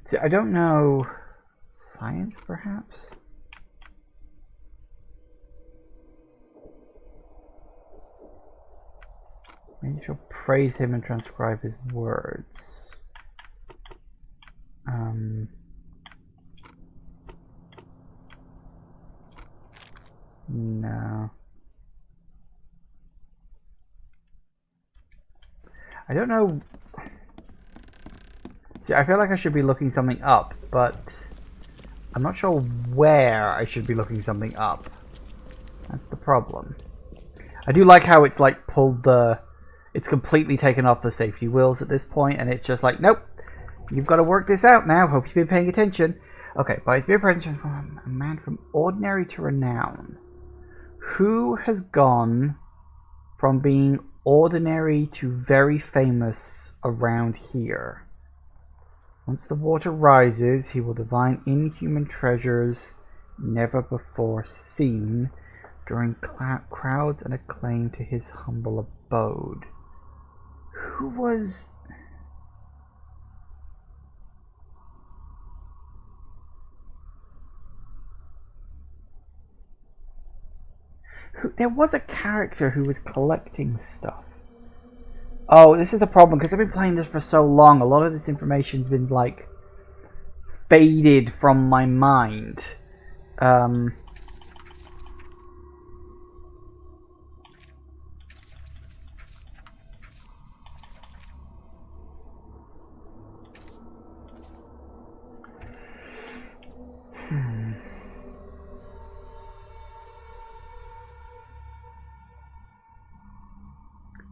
See, I don't know... Science, perhaps? Maybe she'll praise him and transcribe his words. No. I don't know. See, I feel like I should be looking something up, but I'm not sure where I should be looking something up. That's the problem. I do like how it's like pulled the... It's completely taken off the safety wheels at this point, and it's just like, nope, you've got to work this out now. Hope you've been paying attention. Okay, by his mere presence transform a man from ordinary to renown. Who has gone from being ordinary to very famous around here? Once the water rises, he will divine inhuman treasures never before seen, drawing crowds and acclaim to his humble abode. Who was... There was a character who was collecting stuff. Oh, this is the problem, because I've been playing this for so long, a lot of this information's been, like, faded from my mind.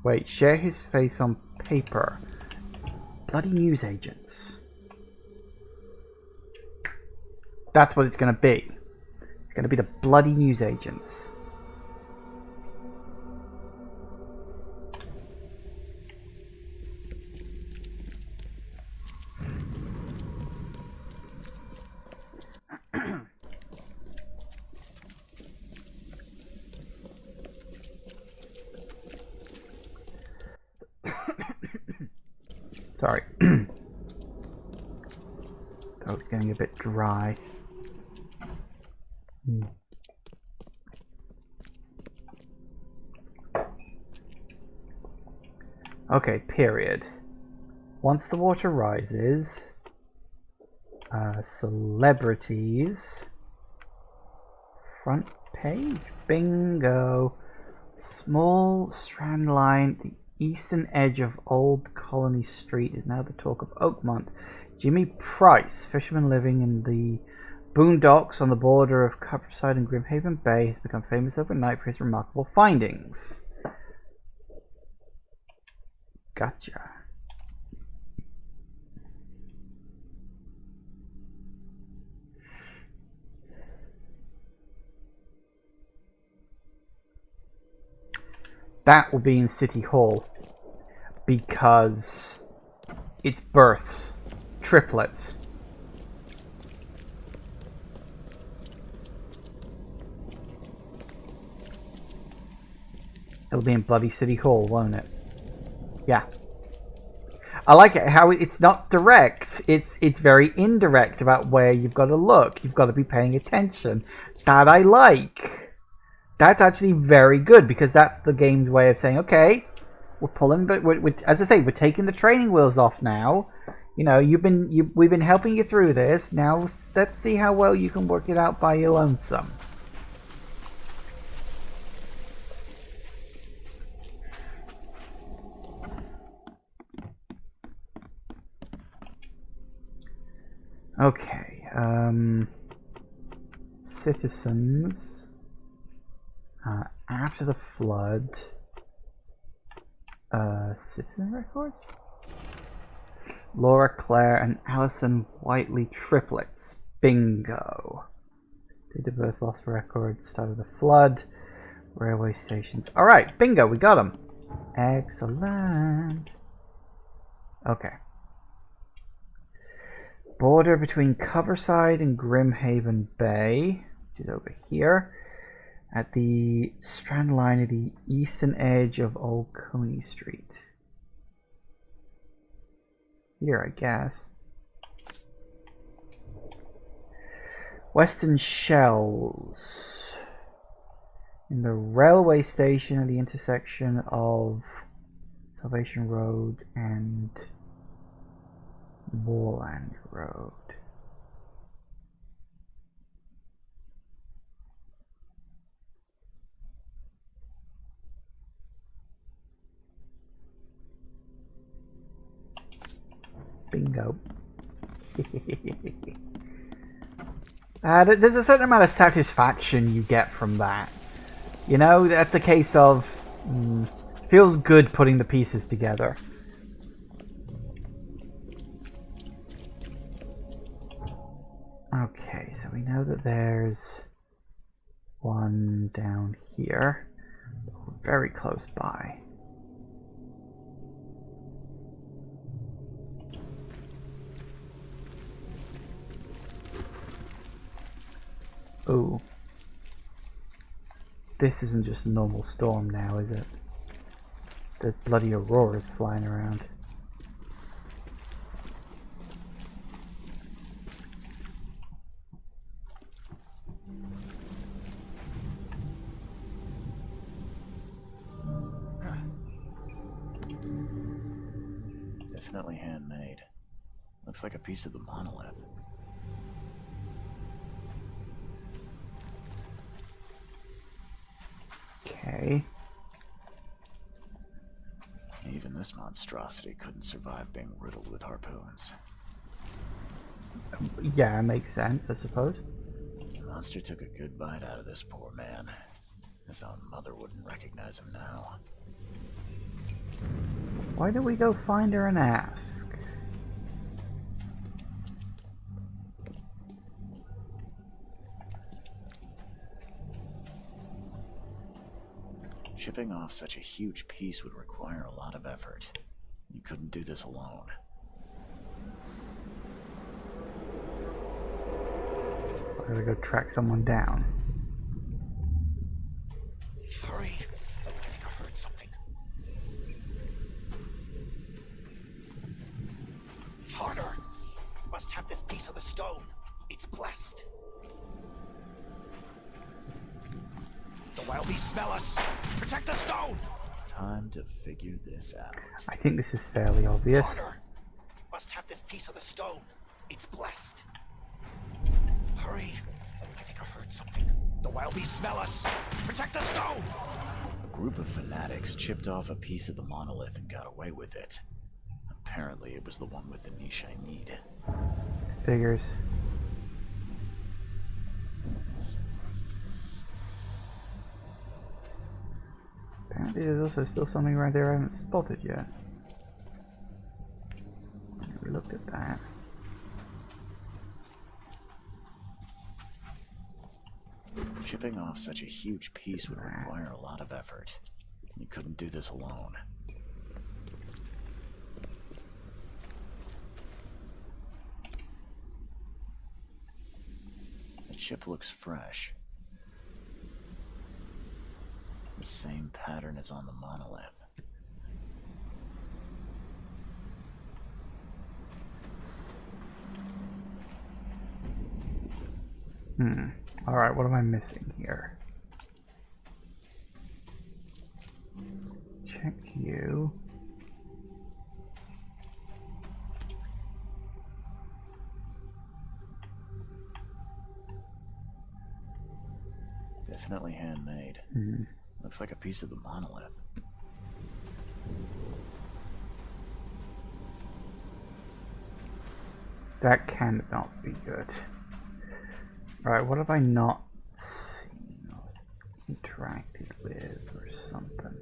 Wait, share his face on paper. Bloody newsagents. That's what it's going to be. It's going to be the bloody newsagents. Sorry. Throat's getting a bit dry. Okay, period. Once the water rises, celebrities, front page, bingo. Small strand line, the eastern edge of Old Colony Street is now the talk of Oakmont. Jimmy Price, fisherman living in the boondocks on the border of Coverside and Grimhaven Bay, has become famous overnight for his remarkable findings. Gotcha. That will be in City Hall because it's births, triplets. It'll be in bloody City Hall, won't it? Yeah. I like it how it's not direct. It's very indirect about where you've got to look. You've got to be paying attention. That I like. That's actually very good because that's the game's way of saying, okay, we're pulling, but as I say, we're taking the training wheels off now. You know, we've been helping you through this. Now let's see how well you can work it out by your lonesome. Okay, citizens. After the flood, citizen records? Laura Claire and Allison Whiteley triplets. Bingo. Date of birth, lost record, start of the flood, railway stations. Alright, bingo, we got them. Excellent. Okay. Border between Coverside and Grimhaven Bay, which is over here. At the strand line of the eastern edge of Old Coney Street. Here, I guess. Western Shells. In the railway station at the intersection of Salvation Road and Moorland Road. Bingo. There's a certain amount of satisfaction you get from that. You know, that's a case of feels good putting the pieces together. Okay, so we know that there's one down here, very close by. Ooh. This isn't just a normal storm now, is it? The bloody aurora's flying around. Definitely handmade. Looks like a piece of the monolith. Okay. Even this monstrosity couldn't survive being riddled with harpoons. Yeah, it makes sense, I suppose. The monster took a good bite out of this poor man. His own mother wouldn't recognize him now. Why don't we go find her and ask? Chipping off such a huge piece would require a lot of effort. You couldn't do this alone. I gotta go track someone down. Hurry! I think I heard something. Harder! We must have this piece of the stone. It's blessed. The wild beasts smell us! Protect the stone! Time to figure this out. I think this is fairly obvious. Harder! We must have this piece of the stone. It's blessed. Hurry! I think I heard something. The wild beasts smell us! Protect the stone! A group of fanatics chipped off a piece of the monolith and got away with it. Apparently it was the one with the niche I need. Figures. Apparently there's also still something right there I haven't spotted yet. We looked at that. Chipping off such a huge piece would require a lot of effort. You couldn't do this alone. The chip looks fresh. The same pattern as on the monolith. Alright, what am I missing here? Check you. Definitely handmade. Looks like a piece of the monolith. That cannot be good. Alright, what have I not seen or interacted with or something?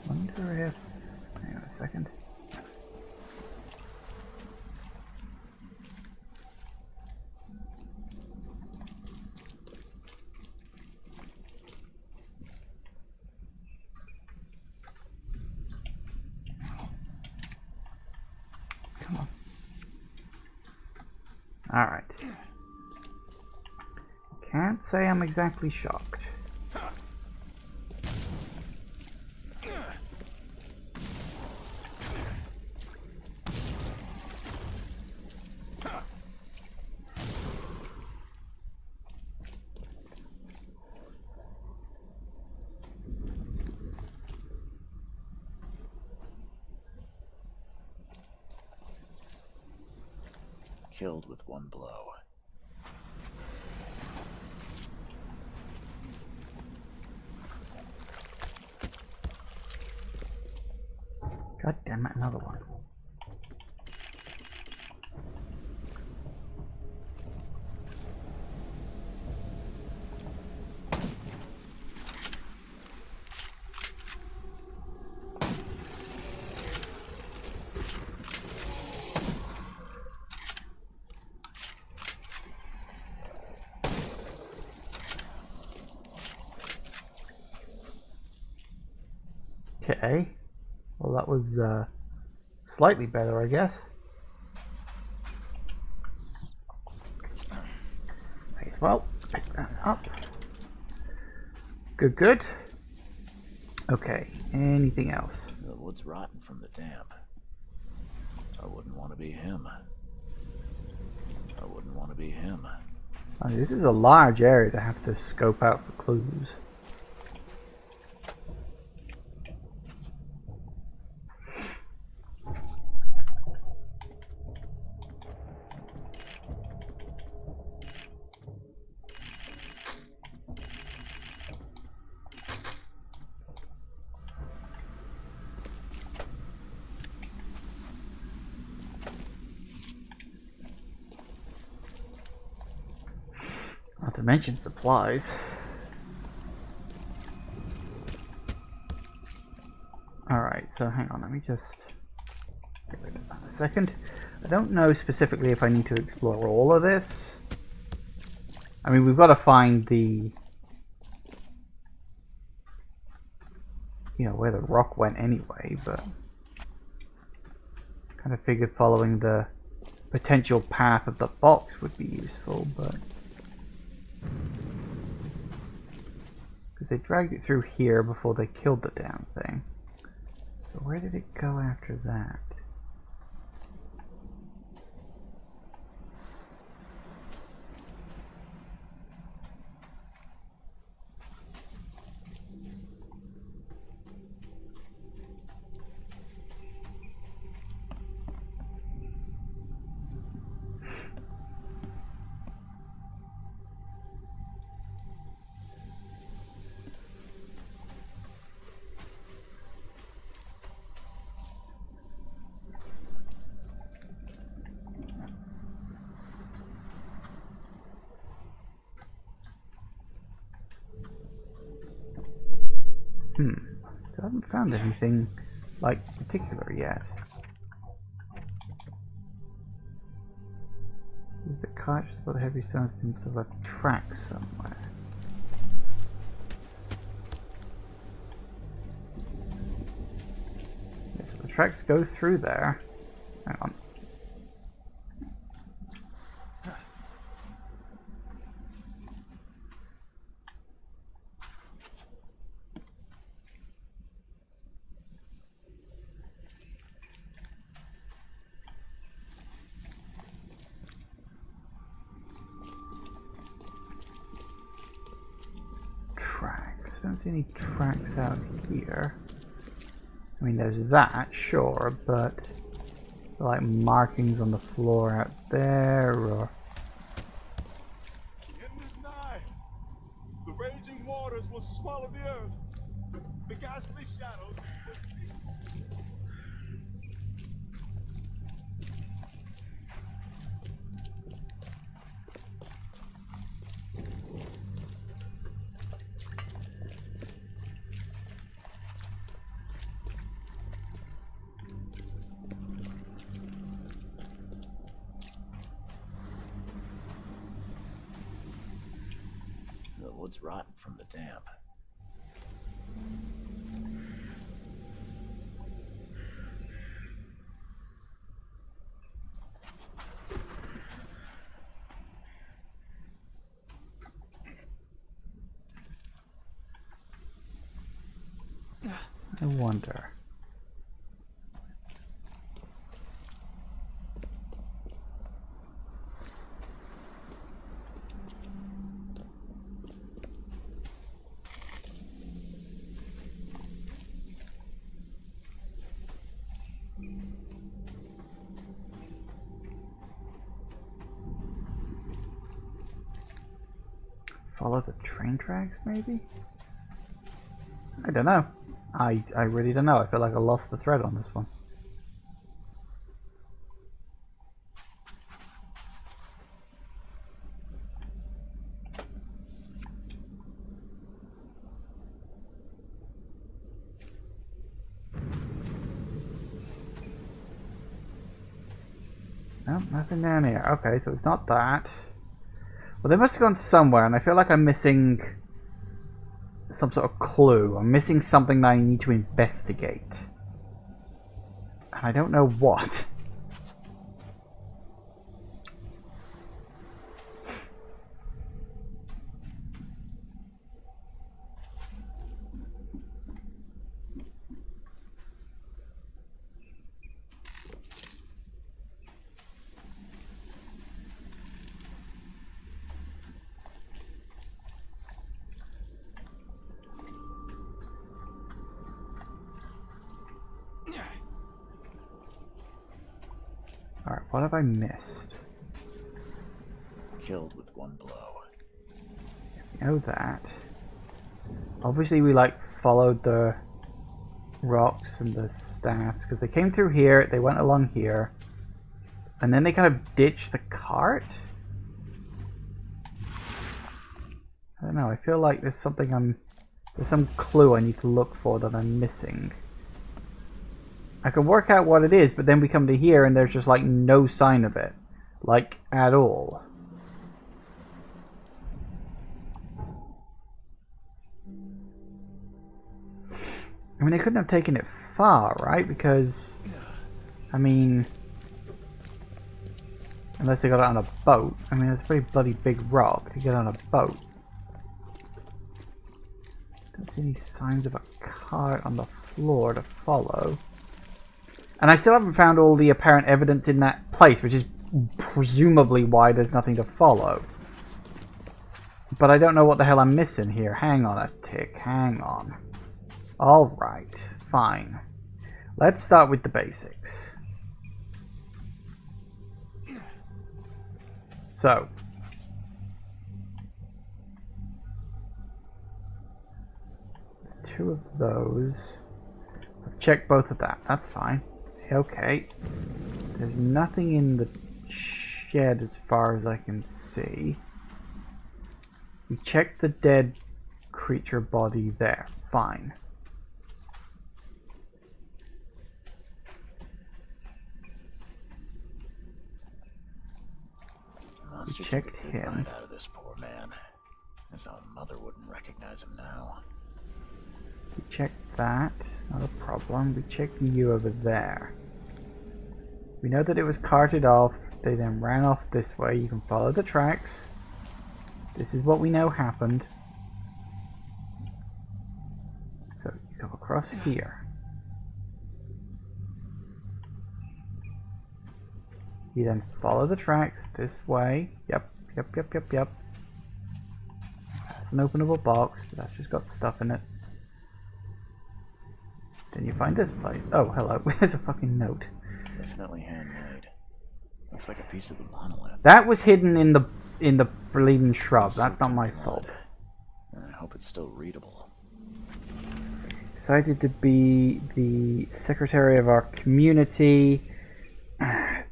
Wonder if... hang on a second. Come on. Alright. Can't say I'm exactly shocked. killed with one blow. God damn it, another one. Okay. Well, that was slightly better, I guess. May as well pick that up. Good, good. Okay, anything else? The wood's rotten from the damp. I wouldn't want to be him. I wouldn't want to be him. I mean, this is a large area to have to scope out for clues. Not to mention supplies. Alright, so hang on, let me just get rid of that a second. I don't know specifically if I need to explore all of this. I mean, we've got to find the... you know, where the rock went anyway, but... kind of figured following the potential path of the box would be useful, but... because they dragged it through here before they killed the damn thing. So where did it go after that? Still haven't found anything like particular yet. Is the cart for the heavy stones seems to have left tracks somewhere? Yeah, so the tracks go through there. Hang on. Don't see any tracks out here. I mean, there's that, sure, but like markings on the floor out there, or End is nigh. The raging waters will swallow the earth. The ghastly shadows will see. The wood's rotten from the damp. I wonder. follow the train tracks, maybe? I don't know. I really don't know. I feel like I lost the thread on this one. No, nothing down here. Okay, so it's not that. Well, they must have gone somewhere, and I feel like I'm missing some sort of clue. I'm missing something that I need to investigate. And I don't know what. Alright, what have I missed? Killed with one blow. I know that. Obviously we like followed the rocks and the staffs because they came through here, they went along here, and then they kind of ditched the cart? I don't know, I feel like there's something there's some clue I need to look for that I'm missing. I can work out what it is, but then we come to here and there's just like no sign of it. Like, at all. I mean, they couldn't have taken it far, right? Because, I mean, unless they got it on a boat. I mean, it's a pretty bloody big rock to get on a boat. Don't see any signs of a cart on the floor to follow. And I still haven't found all the apparent evidence in that place, which is presumably why there's nothing to follow. But I don't know what the hell I'm missing here. Hang on a tick. Hang on. Alright. Fine. Let's start with the basics. So. There's 2 of those. I've checked both of that. That's fine. Okay. There's nothing in the shed as far as I can see. We checked the dead creature body there. Fine. Monster checked took a good him. bite out of this poor man. His own mother wouldn't recognize him now. We checked that. Not a problem. We checked you over there. We know that it was carted off. They then ran off this way. You can follow the tracks. This is what we know happened. So you go across here. You then follow the tracks this way. Yep. That's an openable box, but that's just got stuff in it. Then you find this place. Oh, hello. There's a fucking note. Definitely handmade. Looks like a piece of the monolith. That was hidden in the bleeding shrub. That's not my fault. I hope it's still readable. Excited to be the secretary of our community.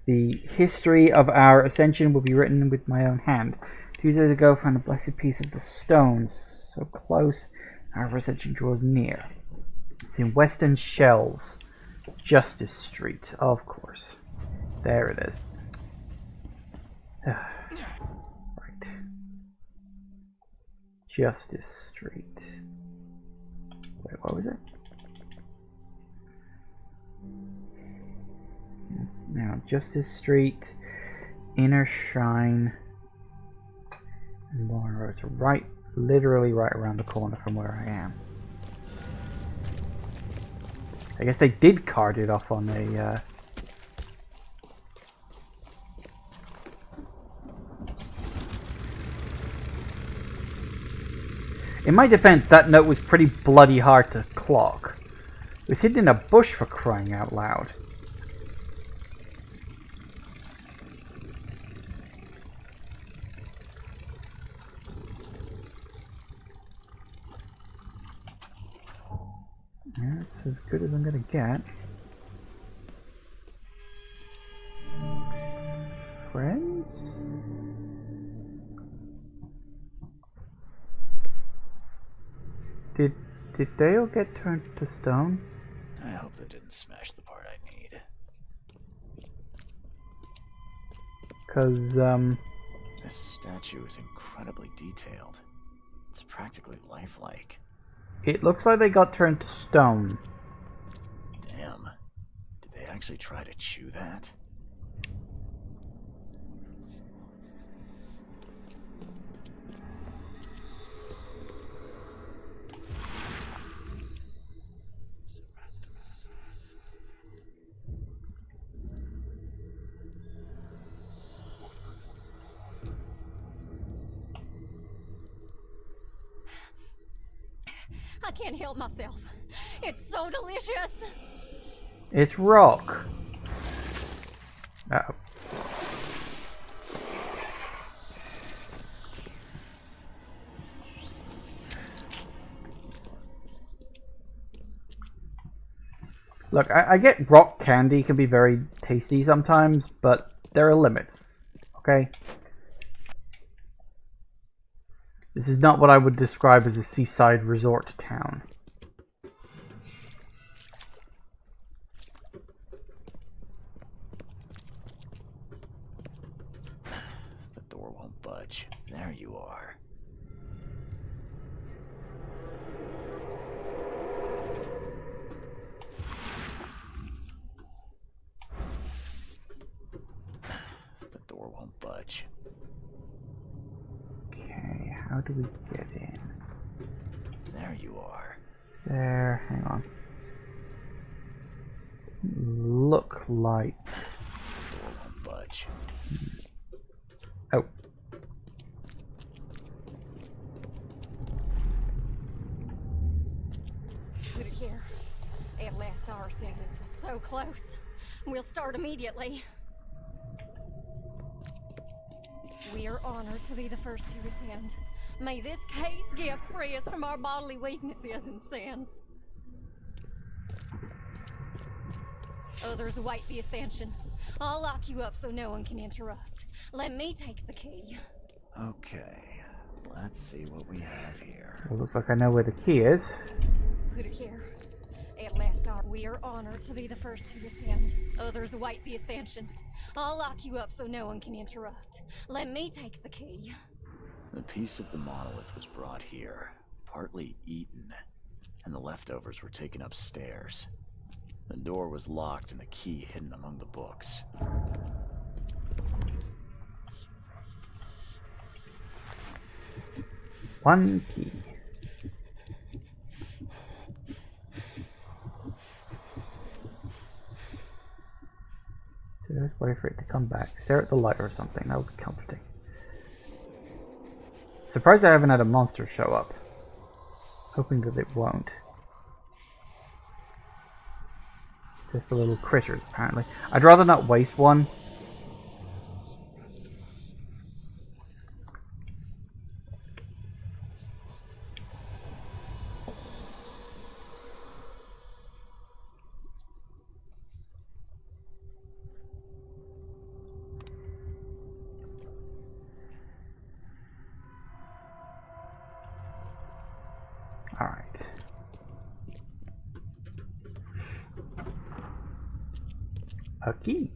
The history of our ascension will be written with my own hand. 2 years ago, found a blessed piece of the stones. So close, our ascension draws near. It's in Western Shells, Justice Street, of course. There it is. Right. Justice Street. Wait, what was it? Now, Justice Street, Inner Shrine, and Lauren Road. So right, literally right around the corner from where I am. I guess they did cart it off on a... In my defense, that note was pretty bloody hard to clock. It was hidden in a bush, for crying out loud. That's as good as I'm gonna get. Friends? Did they all get turned to stone? I hope they didn't smash the part I need. 'Cause, This statue is incredibly detailed. It's practically lifelike. it looks like they got turned to stone. Damn. Did they actually try to chew that? I can't help myself. It's so delicious. It's rock. Uh-oh. Look, I get rock candy can be very tasty sometimes, but there are limits, okay? This is not what I would describe as a seaside resort town. The door won't budge. There you are. The door won't budge. Okay, how do we get in? There you are. There, hang on. Look like... The door won't budge. Oh. Put it here. At last our sentence is so close. We'll start immediately. We are honored to be the first to ascend. May this case gift free us from our bodily weaknesses and sins. Others await the ascension. I'll lock you up so no one can interrupt. Let me take the key. Okay, let's see what we have here. Well, looks like I know where the key is. Put it here. At last we are honored to be the first to ascend. Others await the ascension. I'll lock you up so no one can interrupt. Let me take the key. The piece of the monolith was brought here, partly eaten, and the leftovers were taken upstairs. The door was locked and the key hidden among the books. One key. So just wait for it to come back. Stare at the light or something. That would be comforting. Surprised I haven't had a monster show up. Hoping that it won't. Just a little critter, apparently. I'd rather not waste one. Alright. A key.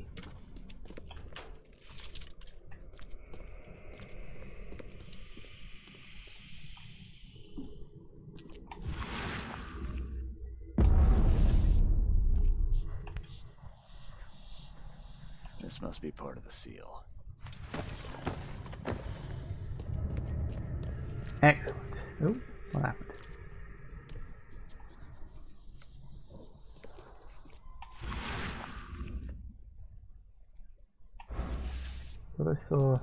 This must be part of the seal. Excellent. Oh, what happened? What I saw.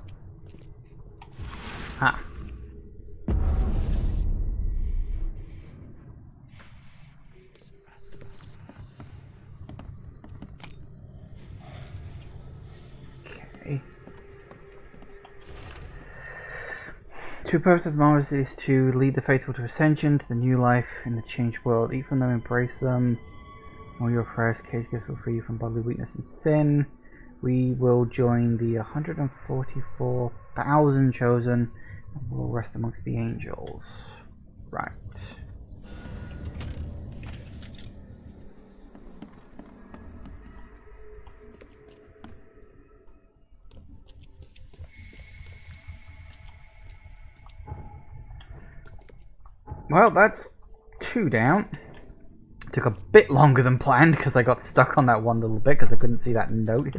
Ah. Okay. True purpose of the Mars is to lead the faithful to ascension, to the new life in the changed world. Eat from them, embrace them. All your prayers, case gifts will free you from bodily weakness and sin. We will join the 144,000 chosen and will rest amongst the angels. Right. Well, that's 2 down. Took a bit longer than planned because I got stuck on that one little bit because I couldn't see that note.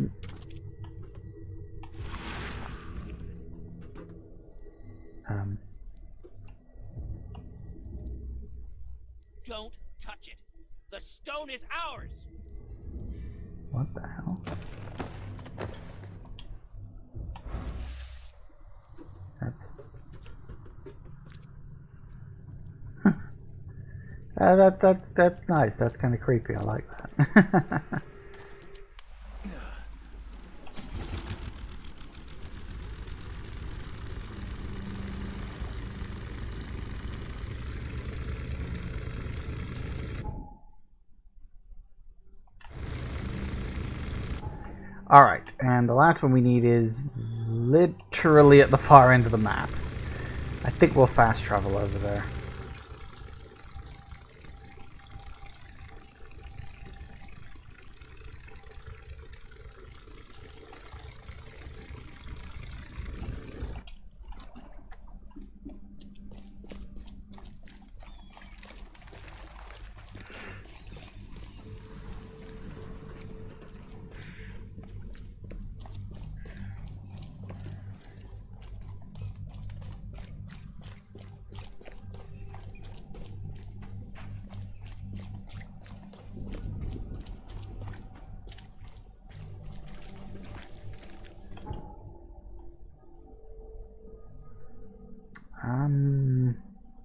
Don't touch it. The stone is ours. What the hell? That's nice. That's kind of creepy. I like that. Alright, and the last one we need is literally at the far end of the map. I think we'll fast travel over there.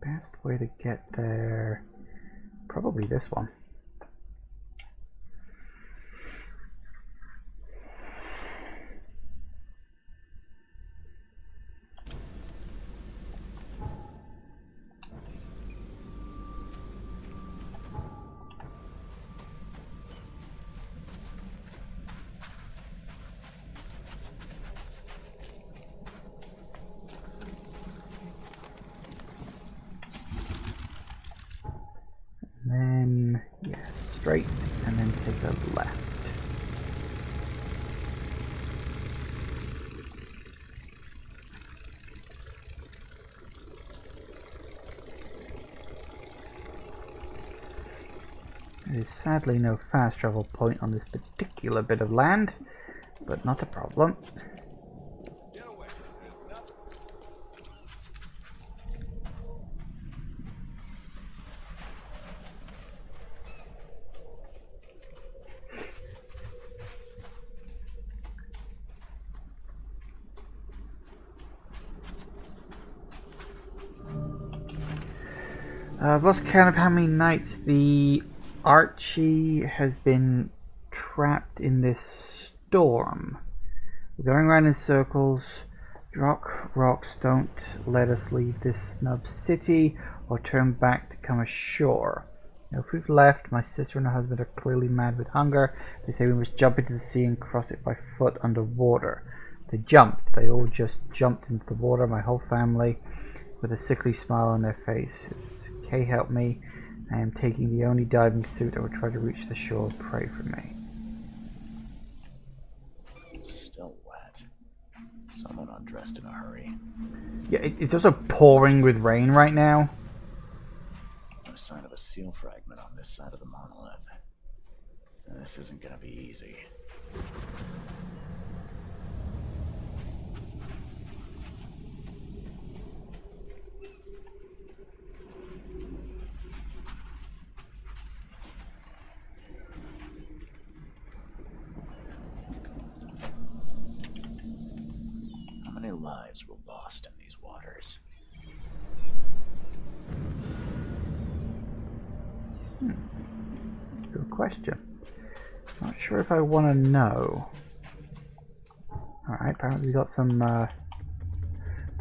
Best way to get there, probably this one. Then, yes, straight, and then take a left. There is sadly no fast travel point on this particular bit of land, but not a problem. I've lost count of how many nights the Archie has been trapped in this storm. We're going around in circles. Rocks don't let us leave this snub city or turn back to come ashore. Now, if we've left, my sister and her husband are clearly mad with hunger. They say we must jump into the sea and cross it by foot underwater. They jumped. They all just jumped into the water, my whole family, with a sickly smile on their faces. Kay, help me. I am taking the only diving suit that will try to reach the shore. Pray for me. Still wet. Someone undressed in a hurry. Yeah, it's also pouring with rain right now. No sign of a seal fragment on this side of the monolith. This isn't gonna be easy. How many lives were lost in these waters? Good question. Not sure if I want to know. Alright, apparently we got some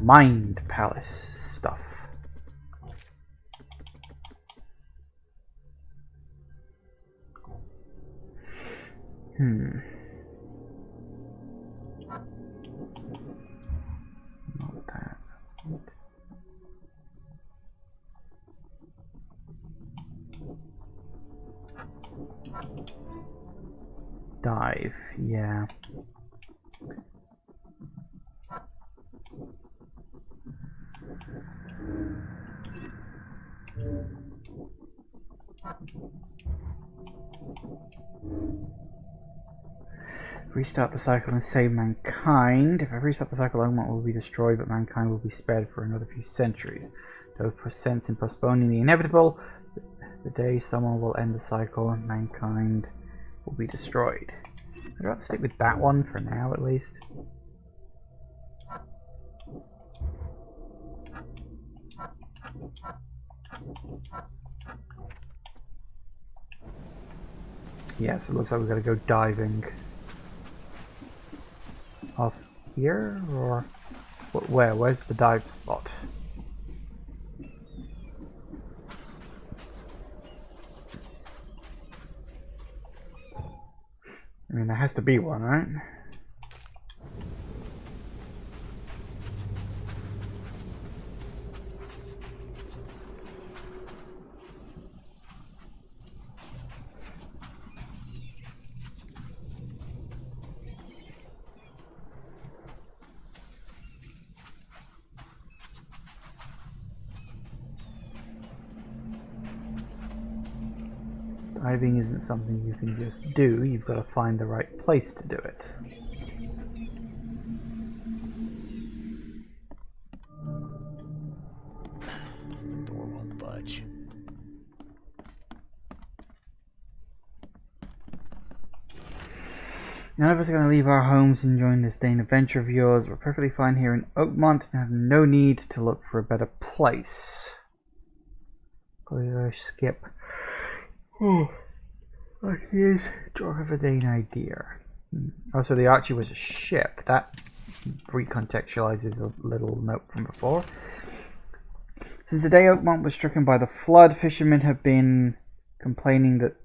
Mind Palace stuff. Not that. Dive, yeah. Restart the cycle and save mankind. If I restart the cycle, Oakmont will be destroyed, but mankind will be spared for another few centuries. There was sense in postponing the inevitable. The day someone will end the cycle, and mankind will be destroyed. I'd rather stick with that one for now, at least. Yes, it looks like we've got to go diving. Off here, or where? Where's the dive spot? I mean, there has to be one, right? Diving isn't something you can just do, you've got to find the right place to do it. The door won't budge. None of us are going to leave our homes and join this Dane adventure of yours. We're perfectly fine here in Oakmont and have no need to look for a better place. Clear, skip. Oh, here's draw of a Dane idea. Also, the Archie was a ship. That recontextualizes the little note from before. Since the day Oakmont was stricken by the flood, fishermen have been complaining that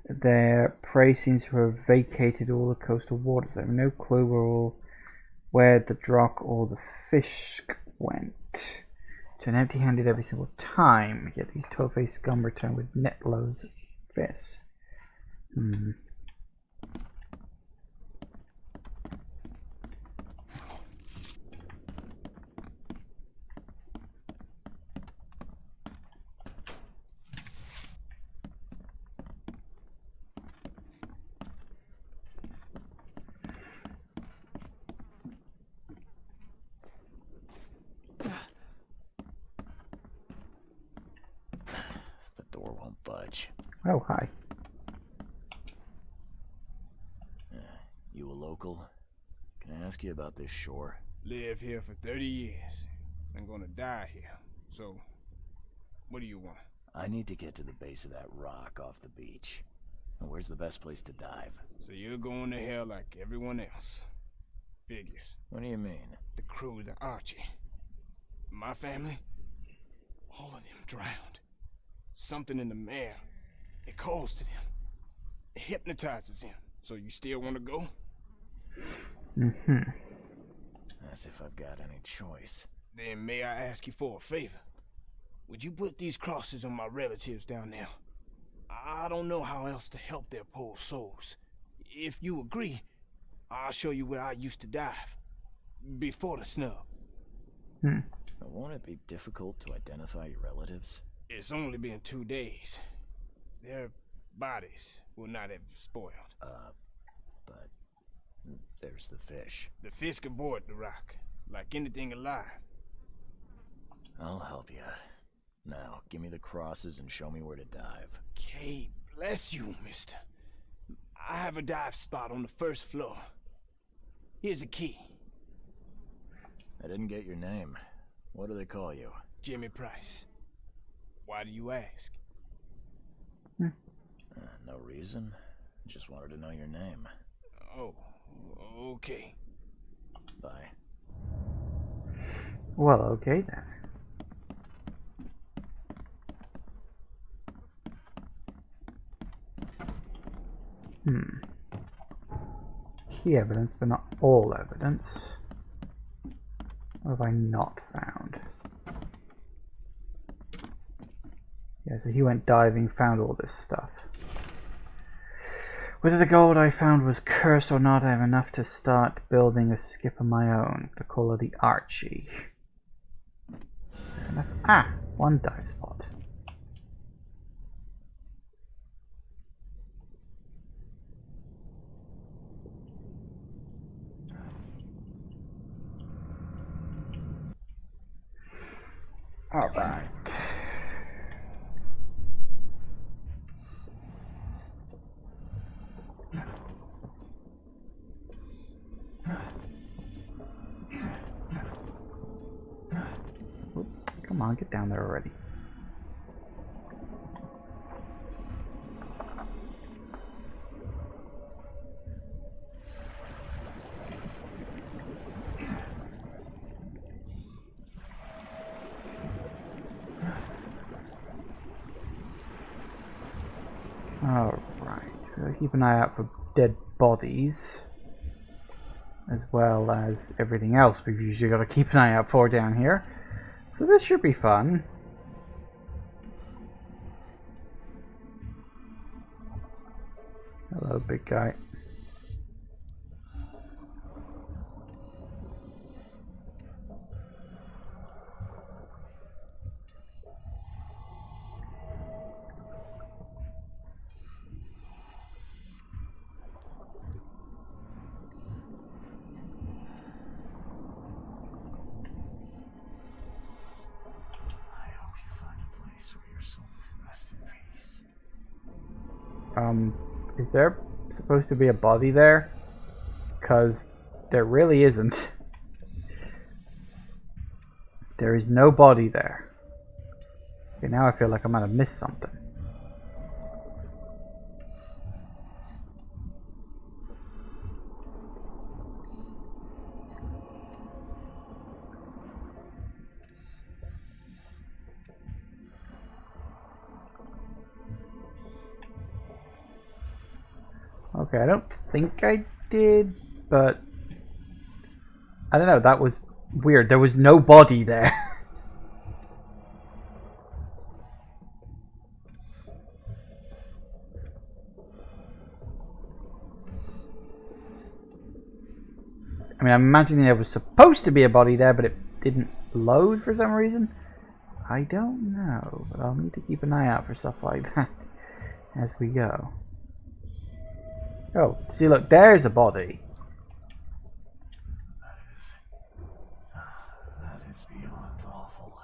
their prey seems to have vacated all the coastal waters. I have no clue where the drock or the fish went. Turn empty-handed every single time, yet these toe-faced scum return with net loads of fish. The door won't budge. Oh, hi. You a local? Can I ask you about this shore? Lived here for 30 years. I'm gonna die here. So, what do you want? I need to get to the base of that rock off the beach. And where's the best place to dive? So you're going to hell like everyone else. Figures. What do you mean? The crew, the Archie. My family, all of them drowned. Something in the mare, it calls to them. It hypnotizes them. So you still want to go? As if I've got any choice. Then may I ask you for a favor? Would you put these crosses on my relatives down there? I don't know how else to help their poor souls. If you agree, I'll show you where I used to dive. Before the snub. But won't it be difficult to identify your relatives? It's only been 2 days. Their bodies will not have spoiled. But there's the fish. The fish can board the rock, like anything alive. I'll help you. Now, give me the crosses and show me where to dive. Okay, bless you, mister. I have a dive spot on the first floor. Here's a key. I didn't get your name. What do they call you? Jimmy Price. Why do you ask? No reason. Just wanted to know your name. Oh, okay. Bye. Well, okay then. Key evidence, but not all evidence. What have I not found? Yeah, so he went diving, found all this stuff. Whether the gold I found was cursed or not, I have enough to start building a skip of my own. To call it the Archie. Ah, one dive spot. All right. Come on, get down there already. Alright, we'll keep an eye out for dead bodies, as well as everything else we've usually got to keep an eye out for down here. So this should be fun. Hello, big guy. Is there supposed to be a body there? Because there really isn't. There is no body there. Okay, now I feel like I might have missed something. Okay, I don't think I did, but I don't know, that was weird. There was no body there. I mean, I'm imagining there was supposed to be a body there, but it didn't load for some reason. I don't know, but I'll need to keep an eye out for stuff like that as we go. Oh, see, look, there's a body. That is beyond awful.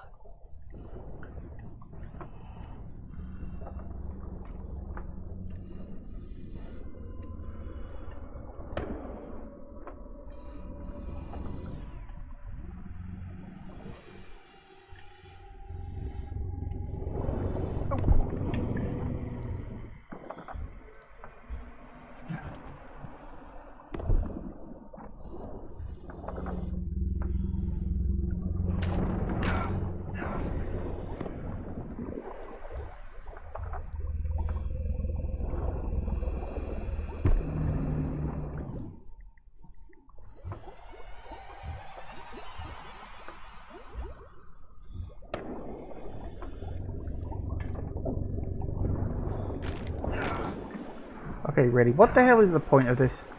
Okay, ready. What the hell is the point of this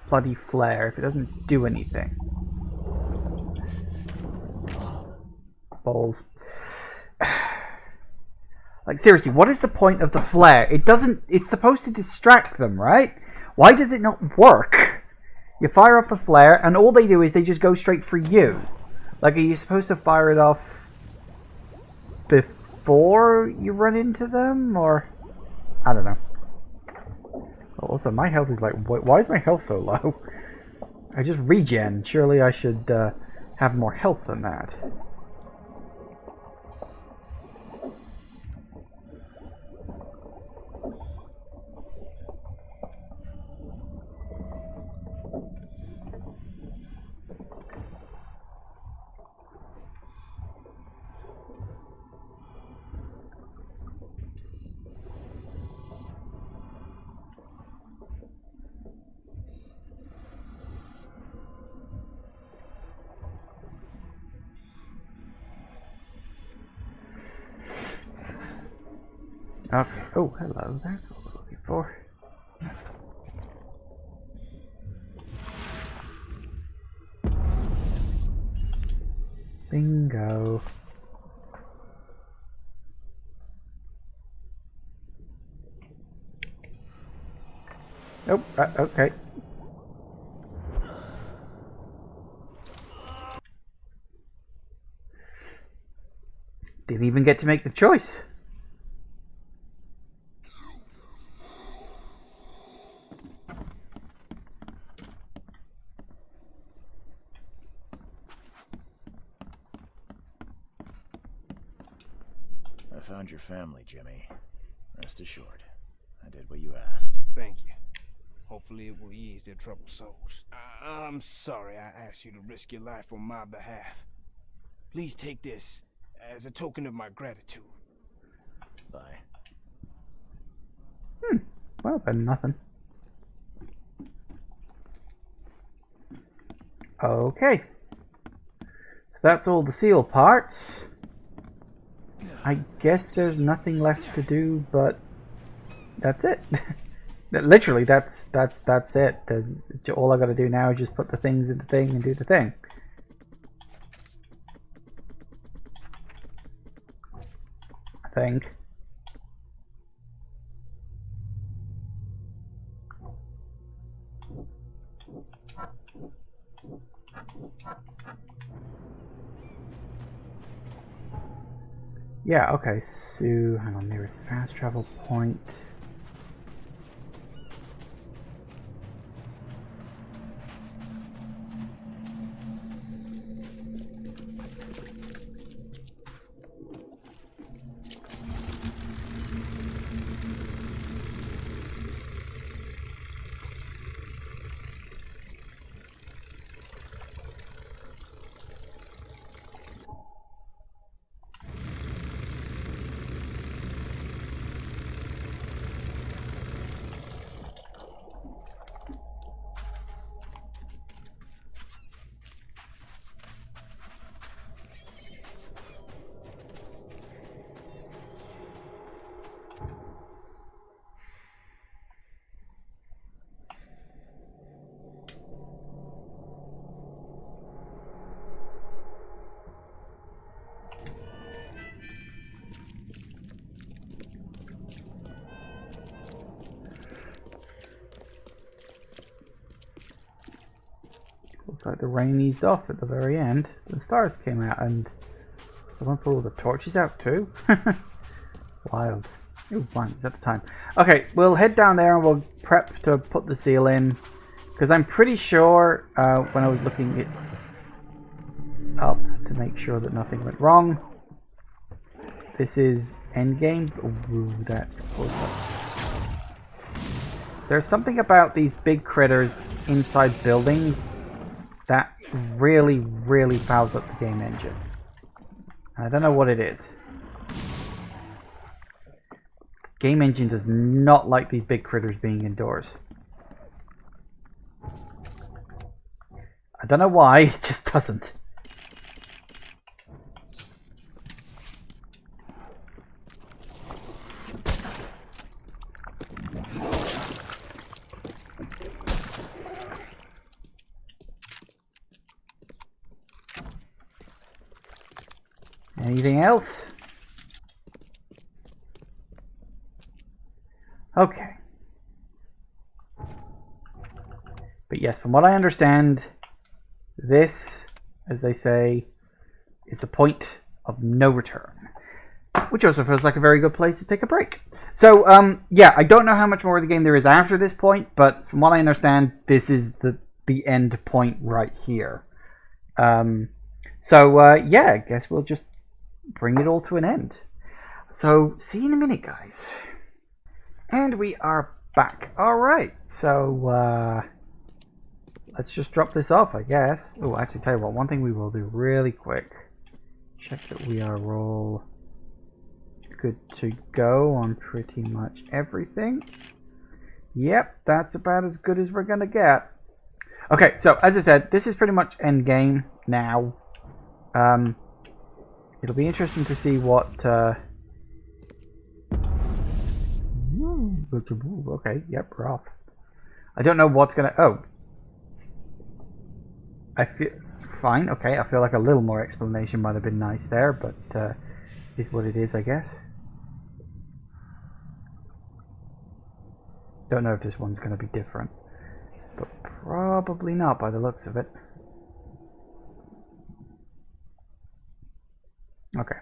bloody flare if it doesn't do anything? Balls. Like, seriously, what is the point of the flare? It doesn't... It's supposed to distract them, right? Why does it not work? You fire off the flare, and all they do is they just go straight for you. Like, are you supposed to fire it off before you run into them? Or... I don't know. Also, my health is like... Why is my health so low? I just regen. Surely I should have more health than that. Okay. Oh, hello. That's what we're looking for. Bingo. Nope. Okay. Didn't even get to make the choice. I found your family, Jimmy. Rest assured, I did what you asked. Thank you. Hopefully it will ease their troubled souls. I'm sorry I asked you to risk your life on my behalf. Please take this as a token of my gratitude. Bye. Well, then nothing. Okay. So that's all the seal parts. I guess there's nothing left to do, but that's it. Literally, that's it. All I got to do now is just put the things in the thing and do the thing. I think. Yeah, okay, so hang on, nearest fast travel point. Looks like the rain eased off at the very end. The stars came out and someone put all the torches out too. Wild. Ooh, blank, is that the time? Okay, we'll head down there and we'll prep to put the seal in. Because I'm pretty sure when I was looking it up to make sure that nothing went wrong. This is endgame. Ooh, that's close up. There's something about these big critters inside buildings that really, really fouls up the game engine. I don't know what it is. Game engine does not like these big critters being indoors. I don't know why, it just doesn't. Anything else? Okay. But yes, from what I understand, this, as they say, is the point of no return. Which also feels like a very good place to take a break. So, yeah, I don't know how much more of the game there is after this point, but from what I understand, this is the end point right here. Yeah, I guess we'll just bring it all to an end. So, see you in a minute, guys. And we are back. Alright, so, let's just drop this off, I guess. Oh, actually, tell you what, one thing we will do really quick. Check that we are all good to go on pretty much everything. Yep, that's about as good as we're gonna get. Okay, so, as I said, this is pretty much endgame now. It'll be interesting to see what Okay, yep, we're off. I don't know what's gonna... Oh. I feel... Fine, okay, I feel like a little more explanation might have been nice there, but is what it is, I guess. Don't know if this one's gonna be different. But probably not by the looks of it. Okay.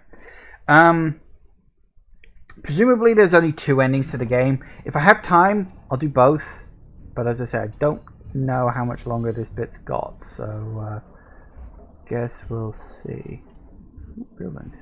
Presumably there's only 2 endings to the game. If I have time, I'll do both. But as I say, I don't know how much longer this bit's got, so guess we'll see. Ooh, buildings.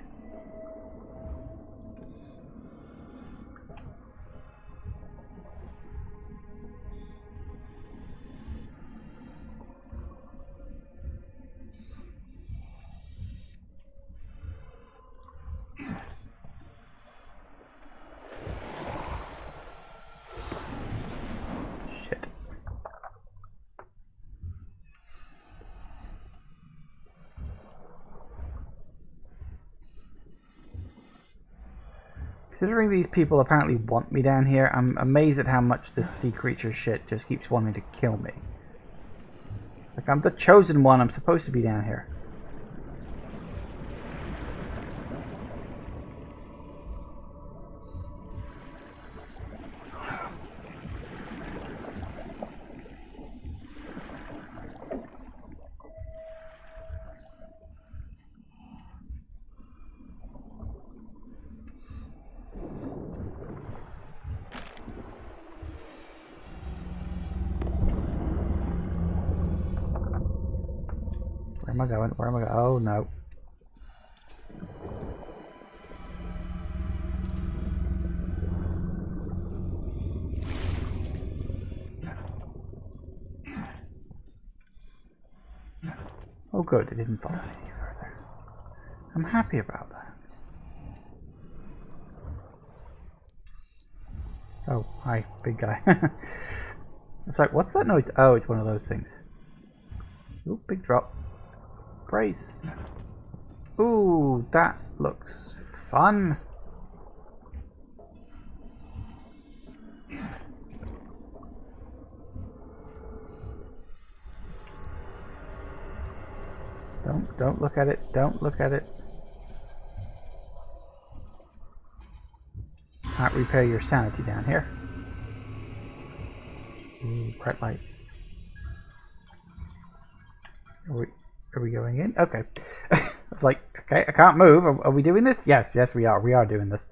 Shit. Considering these people apparently want me down here, I'm amazed at how much this sea creature shit just keeps wanting to kill me. Like, I'm the chosen one, I'm supposed to be down here. Where am I going? Where am I going? Oh no. Oh good, it didn't fall any further. I'm happy about that. Oh, hi, big guy. It's like, what's that noise? Oh, it's one of those things. Ooh, big drop. Brace. Ooh, that looks fun. Don't look at it. Don't look at it. Can't repair your sanity down here. Ooh, bright lights. Are we going in? Okay. I was like, okay, I can't move. Are we doing this? Yes, yes, we are. We are doing this.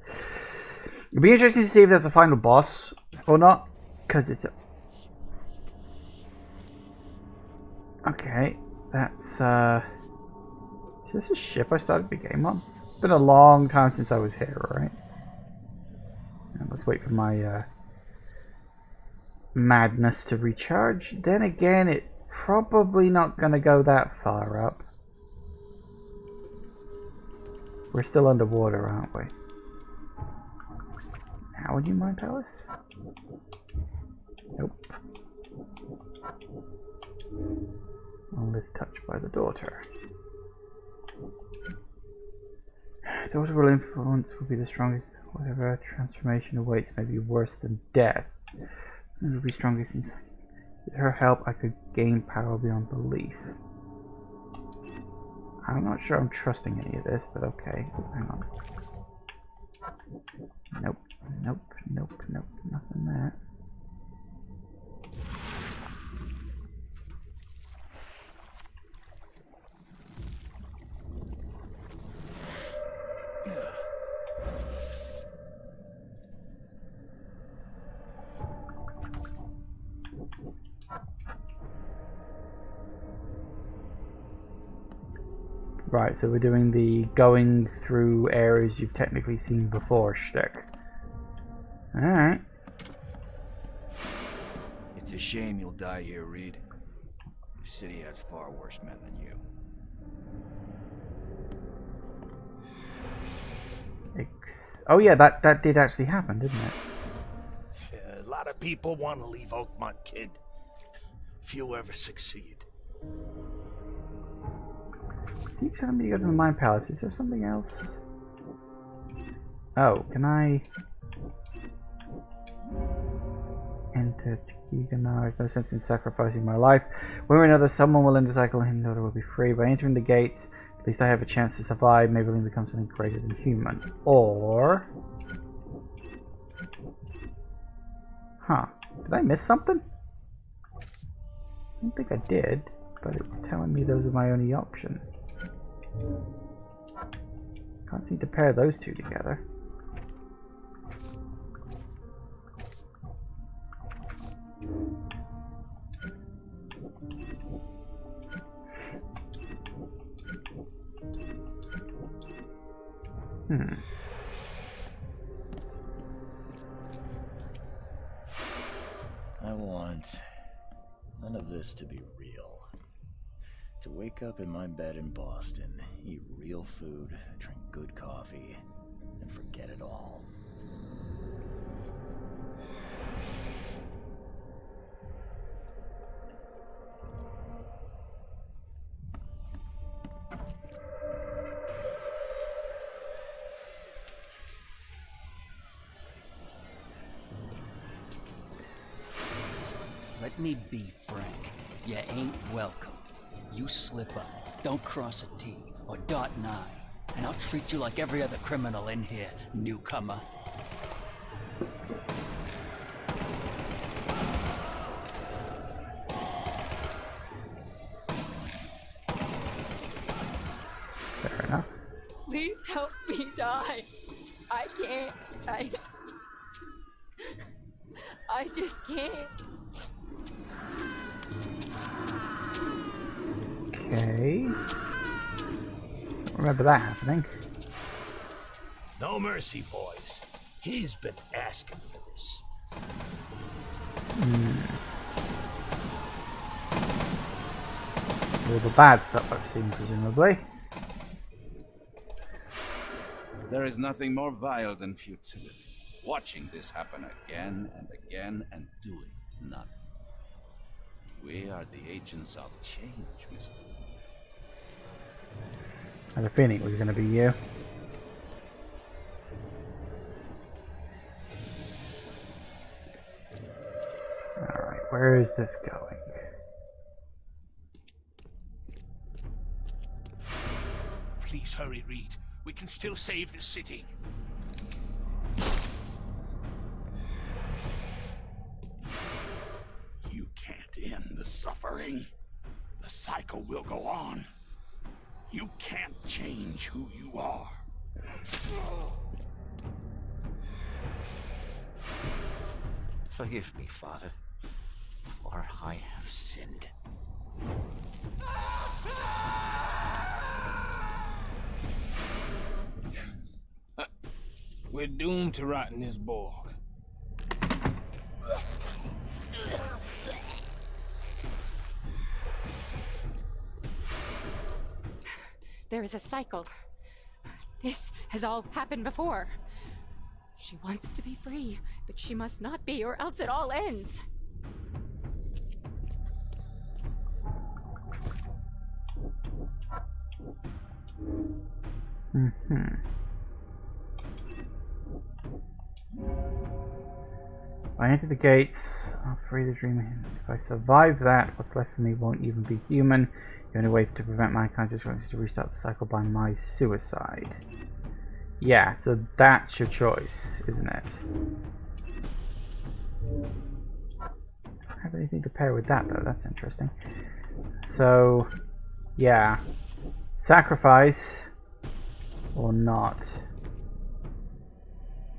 It'll be interesting to see if there's a final boss or not, because it's. Okay, that's. Is this a ship I started the game on? It's been a long time since I was here, right? Let's wait for my madness to recharge. Then again, it's probably not going to go that far up. We're still underwater, aren't we? How would you mind, Palace? Nope. Only touched by the daughter. Daughter will influence will be the strongest. Whatever transformation awaits may be worse than death. It will be strongest inside. With her help, I could gain power beyond belief. I'm not sure I'm trusting any of this, but okay. Hang on. Nope. Nope. Nope. Nope. Nothing there. Right, so we're doing the going through areas you've technically seen before shtick. Alright. It's a shame you'll die here, Reed. The city has far worse men than you. Oh yeah, that did actually happen, didn't it? Yeah, a lot of people want to leave Oakmont, kid. Few ever succeed. Keep telling me to go to the Mind Palace. Is there something else? Oh, can I... There's no sense in sacrificing my life. One way or another, someone will end the cycle and daughter will be free. By entering the gates, at least I have a chance to survive. Maybe I'll become something greater than human. Or... Huh. Did I miss something? I don't think I did, but it's telling me those are my only options. Can't seem to pair those two together. I want none of this to be real. To wake up in my bed in Boston, eat real food, drink good coffee, and forget it all. Let me be frank. You ain't welcome. You slip up, don't cross a T or dot an I, and I'll treat you like every other criminal in here, newcomer. Fair enough. Please help me die. I can't. I just can't. Okay. Remember that happening. No mercy, boys. He's been asking for this. All the bad stuff I've seen, presumably. There is nothing more vile than futility. Watching this happen again and again and doing nothing. We are the agents of change, mister. I had a feeling it was going to be you. Alright, where is this going? Please hurry, Reed. We can still save the city. You can't end the suffering. The cycle will go on. You can't change who you are. Forgive me, Father, for I have sinned. We're doomed to rot in this borg. There is a cycle. This has all happened before. She wants to be free, but she must not be, or else it all ends. If I enter the gates, I'll free the dreamer. If I survive that, what's left of me won't even be human. The only way to prevent mankind's destruction is to restart the cycle by my suicide. Yeah, so that's your choice, isn't it? I don't have anything to pair with that, though. That's interesting. So, yeah. Sacrifice or not.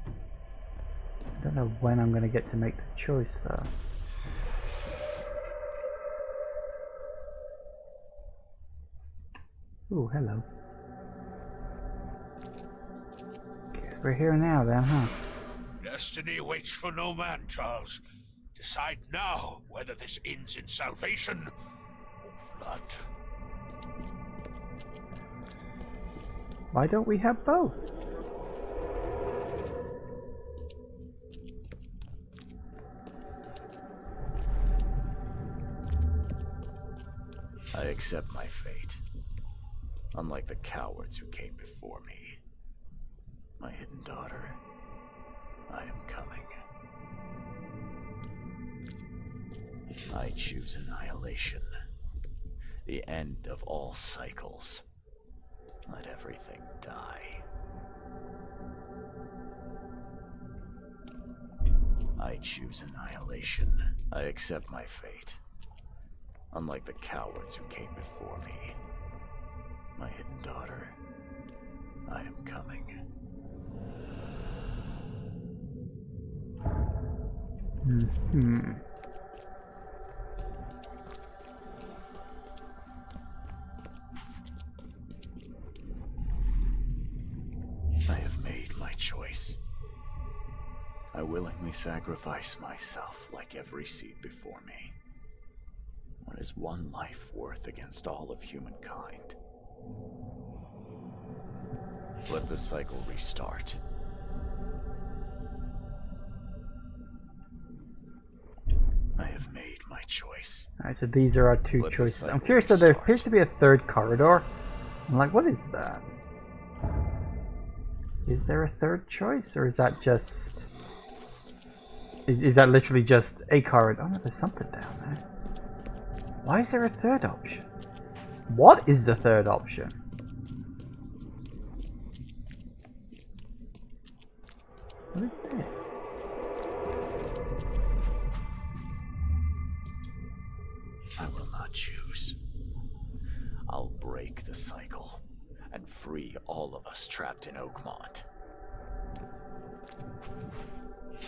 I don't know when I'm going to get to make the choice, though. Ooh, hello. Guess we're here now then, huh? Destiny waits for no man, Charles. Decide now whether this ends in salvation or blood. Why don't we have both? I accept my fate. Unlike the cowards who came before me. My hidden daughter, I am coming. I choose annihilation. The end of all cycles. Let everything die. I choose annihilation. I accept my fate. Unlike the cowards who came before me. My hidden daughter, I am coming. Mm-hmm. I have made my choice. I willingly sacrifice myself like every seed before me. What is one life worth against all of humankind? Let the cycle restart. I have made my choice. Alright, so these are our two Let the choices. I'm cycle curious that there restart. appears to be a third corridor. I'm like, what is that? Is there a third choice, or is that just... Is that literally just a corridor? Oh no, there's something down there. Why is there a third option? What is the third option? What is this? I will not choose. I'll break the cycle and free all of us trapped in Oakmont.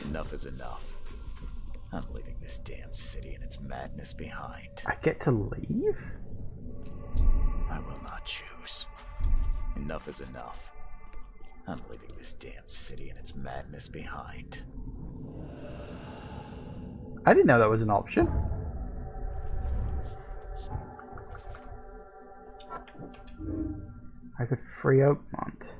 Enough is enough. I'm leaving this damn city and its madness behind. I get to leave? I will not choose. Enough is enough. I'm leaving this damn city and its madness behind. I didn't know that was an option. I could free Oakmont.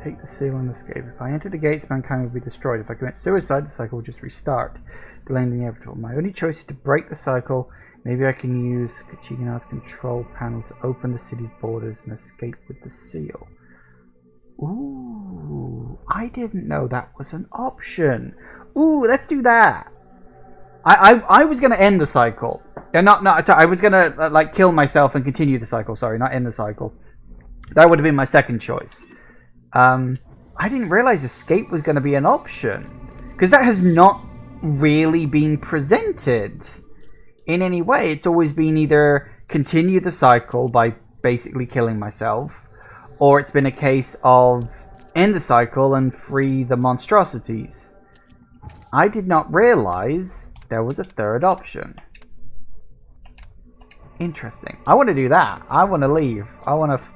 Take the seal and escape. If I enter the gates, mankind will be destroyed. If I commit suicide, the cycle will just restart, delaying the inevitable. My only choice is to break the cycle. Maybe I can use Kachigana's control panel to open the city's borders and escape with the seal. Ooh, I didn't know that was an option. Ooh, let's do that. I was gonna end the cycle. Yeah, sorry, I was gonna like kill myself and continue the cycle. Sorry, not end the cycle. That would have been my second choice. I didn't realize escape was going to be an option, because that has not really been presented in any way. It's always been either continue the cycle by basically killing myself, or it's been a case of end the cycle and free the monstrosities. I did not realize there was a third option. Interesting. I want to do that. I want to leave. I want to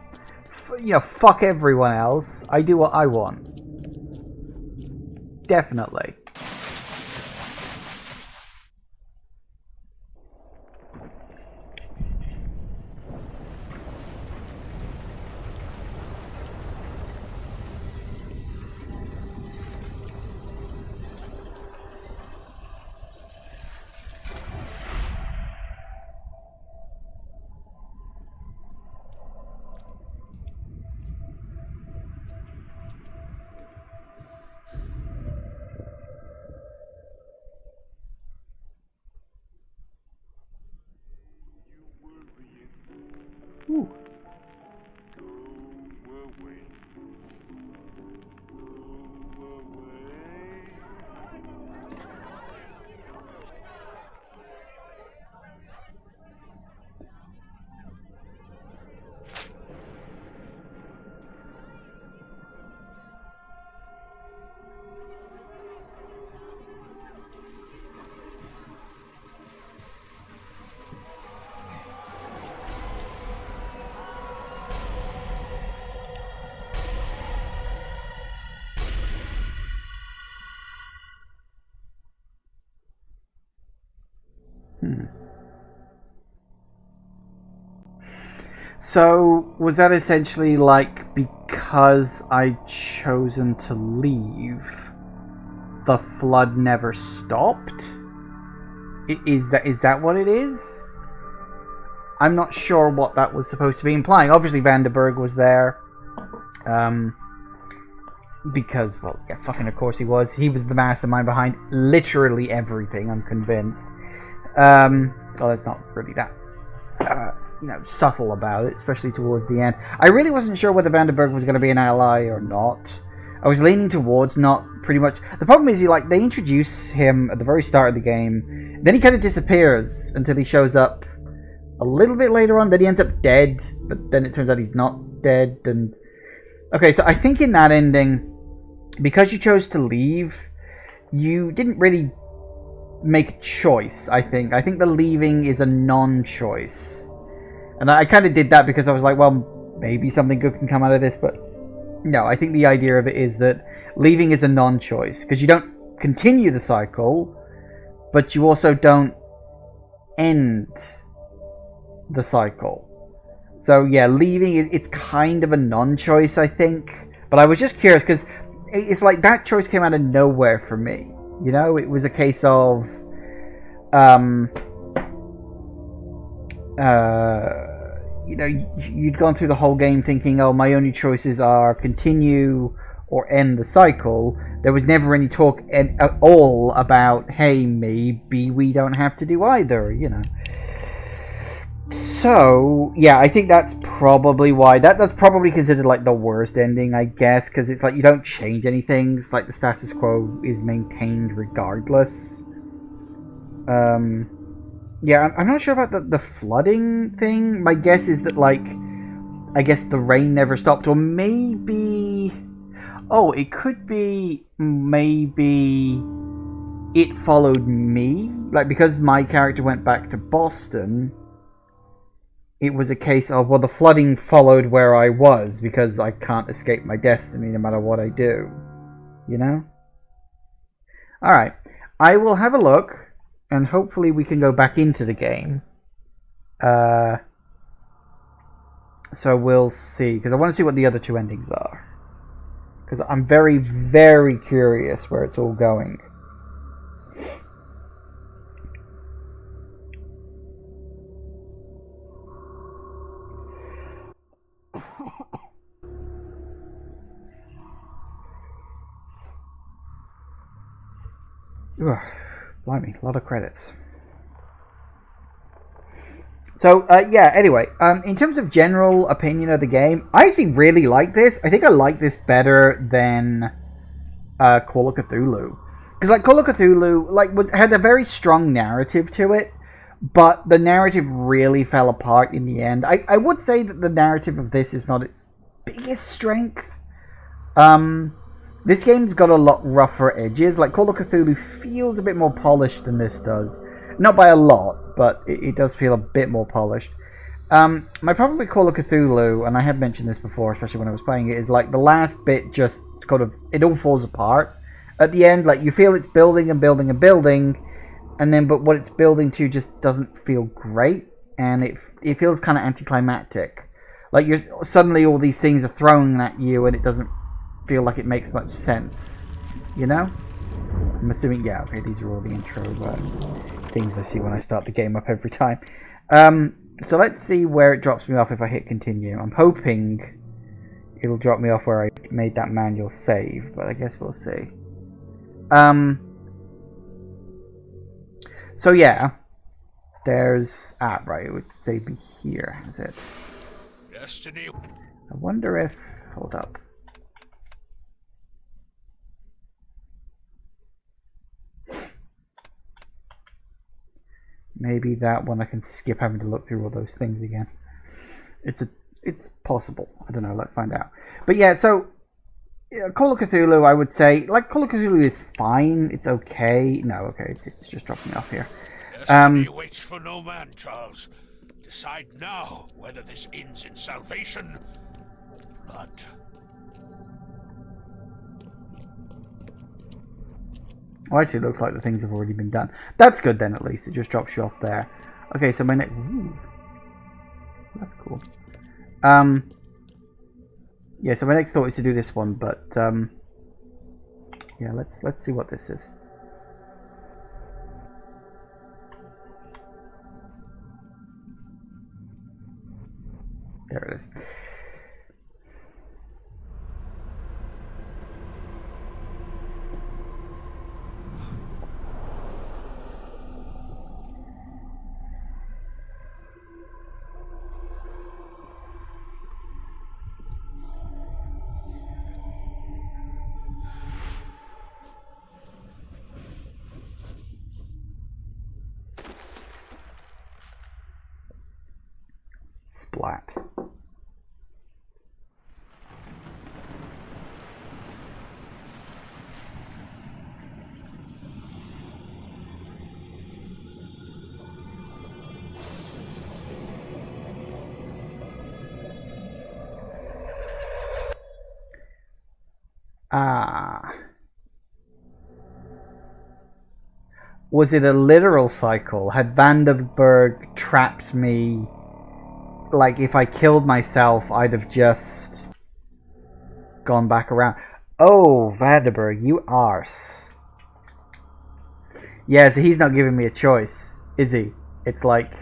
fuck everyone else. I do what I want. Definitely. Ooh. So, was that essentially like because I'd chosen to leave, the flood never stopped? Is that what it is? I'm not sure what that was supposed to be implying. Obviously Vandenberg was there. Because, well, yeah, fucking of course he was. He was the mastermind behind literally everything, I'm convinced. Well, it's not really that, subtle about it, especially towards the end. I really wasn't sure whether Vandenberg was going to be an ally or not. I was leaning towards not, pretty much. The problem is, they introduce him at the very start of the game, then he kind of disappears until he shows up a little bit later on, then he ends up dead, but then it turns out he's not dead, and... Okay, so I think in that ending, because you chose to leave, you didn't really make a choice, I think. I think the leaving is a non-choice. And I kind of did that because I was like, well, maybe something good can come out of this, but no, I think the idea of it is that leaving is a non-choice, because you don't continue the cycle, but you also don't end the cycle. So yeah, leaving, it's kind of a non-choice, I think. But I was just curious, because it's like that choice came out of nowhere for me. You know, it was a case of... you'd gone through the whole game thinking, oh, my only choices are continue or end the cycle. There was never any talk at all about, hey, maybe we don't have to do either, So, yeah, I think that's probably why. That's probably considered, the worst ending, I guess, because it's you don't change anything. It's the status quo is maintained regardless. Yeah, I'm not sure about the flooding thing. My guess is that, I guess the rain never stopped, or maybe... Oh, it could be maybe it followed me. Because my character went back to Boston... It was a case of, well, the flooding followed where I was because I can't escape my destiny no matter what I do. Alright. I will have a look, and hopefully we can go back into the game. So we'll see, because I want to see what the other two endings are. Because I'm very, very curious where it's all going. Ugh, blimey, a lot of credits. So, yeah, anyway, in terms of general opinion of the game, I actually really like this. I think I like this better than Call of Cthulhu. Because, Call of Cthulhu, had a very strong narrative to it, but the narrative really fell apart in the end. I would say that the narrative of this is not its biggest strength. This game's got a lot rougher edges. Call of Cthulhu feels a bit more polished than this does. Not by a lot, but it does feel a bit more polished. My problem with Call of Cthulhu, and I have mentioned this before, especially when I was playing it, is the last bit just it all falls apart. At the end, you feel it's building and building and building, and then, but what it's building to just doesn't feel great, and it feels kind of anticlimactic. Suddenly all these things are thrown at you, and it doesn't feel like it makes much sense, I'm assuming, yeah, okay, these are all the intro things I see when I start the game up every time. So let's see where it drops me off if I hit continue. I'm hoping it'll drop me off where I made that manual save, but I guess we'll see. So yeah, there's, right, it would say be here, is it? Destiny. I wonder if, hold up. Maybe that one I can skip having to look through all those things again. It's possible. I don't know. Let's find out. But yeah, so Call of Cthulhu, I would say, Call of Cthulhu is fine. It's okay. No, okay, it's just dropping me off here. Destiny waits for no man, Charles. Decide now whether this ends in salvation or blood. Oh, actually, it looks like the things have already been done. That's good then, at least. It just drops you off there. Okay, so my next... Ooh. That's cool. Yeah, so my next thought is to do this one, but... Yeah, let's see what this is. There it is. Splat. Ah. Was it a literal cycle? Had Vandenberg trapped me? Like, if I killed myself, I'd have just gone back around. Oh, Vandenberg, you arse. Yeah, so he's not giving me a choice, is he? It's like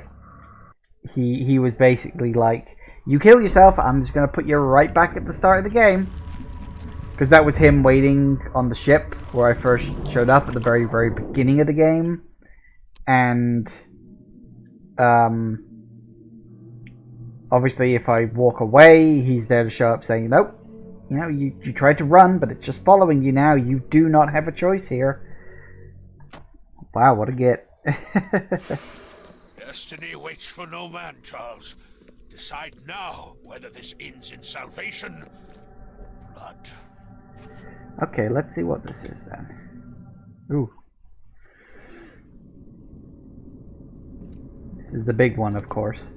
he was basically like, you kill yourself, I'm just going to put you right back at the start of the game. Because that was him waiting on the ship where I first showed up at the very, very beginning of the game. And obviously if I walk away, he's there to show up saying, nope, you know, you tried to run, but it's just following you now. You do not have a choice here. Wow, what a get. Destiny waits for no man, Charles. Decide now whether this ends in salvation or blood. Okay, let's see what this is then. Ooh. This is the big one, of course.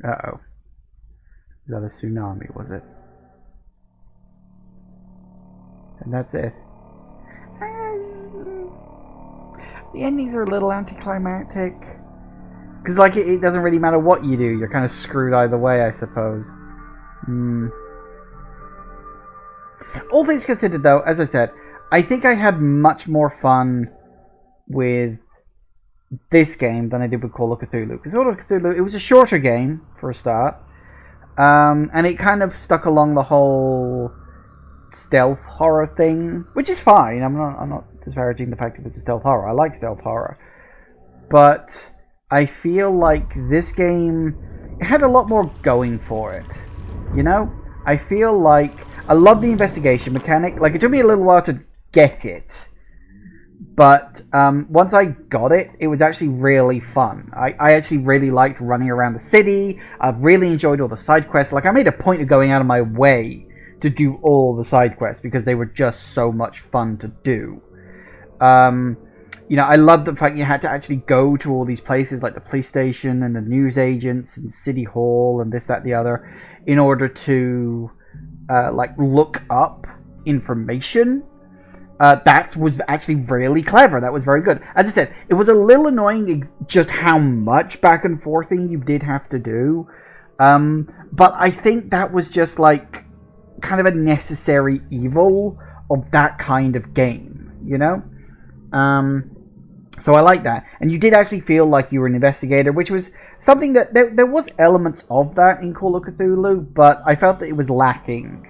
Uh-oh. Is that a tsunami, was it? And that's it. The endings are a little anticlimactic. Because, like, it doesn't really matter what you do. You're kind of screwed either way, I suppose. All things considered, though, as I said, I think I had much more fun with this game than I did with Call of Cthulhu. Because Call of Cthulhu, it was a shorter game, for a start. And it kind of stuck along the whole stealth horror thing, which is fine. I'm not disparaging the fact it was a stealth horror. I like stealth horror. But I feel like this game, it had a lot more going for it. You know? I feel like I love the investigation mechanic. Like, it took me a little while to get it. But once I got it, it was actually really fun. I actually really liked running around the city. I really enjoyed all the side quests. Like, I made a point of going out of my way to do all the side quests because they were just so much fun to do. You know, I loved the fact you had to actually go to all these places like the police station and the news agents and City Hall and this, that, the other in order to like look up information. That was actually really clever. That was very good. As I said, it was a little annoying just how much back and forthing you did have to do. But I think that was just like kind of a necessary evil of that kind of game, you know? So I like that. And you did actually feel like you were an investigator, which was something that there was elements of that in Call of Cthulhu, but I felt that it was lacking.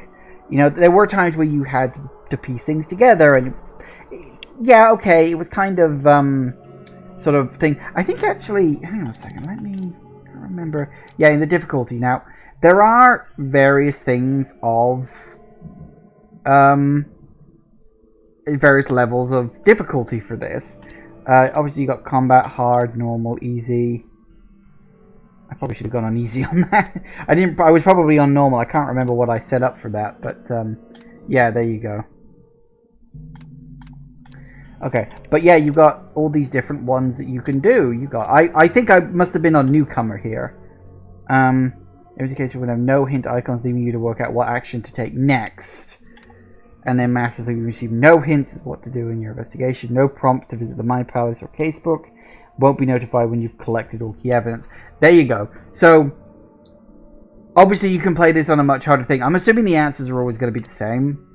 You know, there were times where you had to piece things together, and yeah, okay, it was kind of sort of thing. I think actually, hang on a second, let me remember. Yeah, in the difficulty now, there are various things of various levels of difficulty for this. Obviously, you got combat, hard, normal, easy. I probably should have gone on easy on that. I was probably on normal. I can't remember what I set up for that, but yeah, there you go. Okay, but yeah, you got all these different ones that you can do. You got. I think I must have been on newcomer here. Investigator would have no hint icons, leaving you to work out what action to take next. And then massively receive no hints of what to do in your investigation, no prompts to visit the Mind Palace or casebook, won't be notified when you've collected all key evidence. There you go. So, obviously you can play this on a much harder thing. I'm assuming the answers are always going to be the same.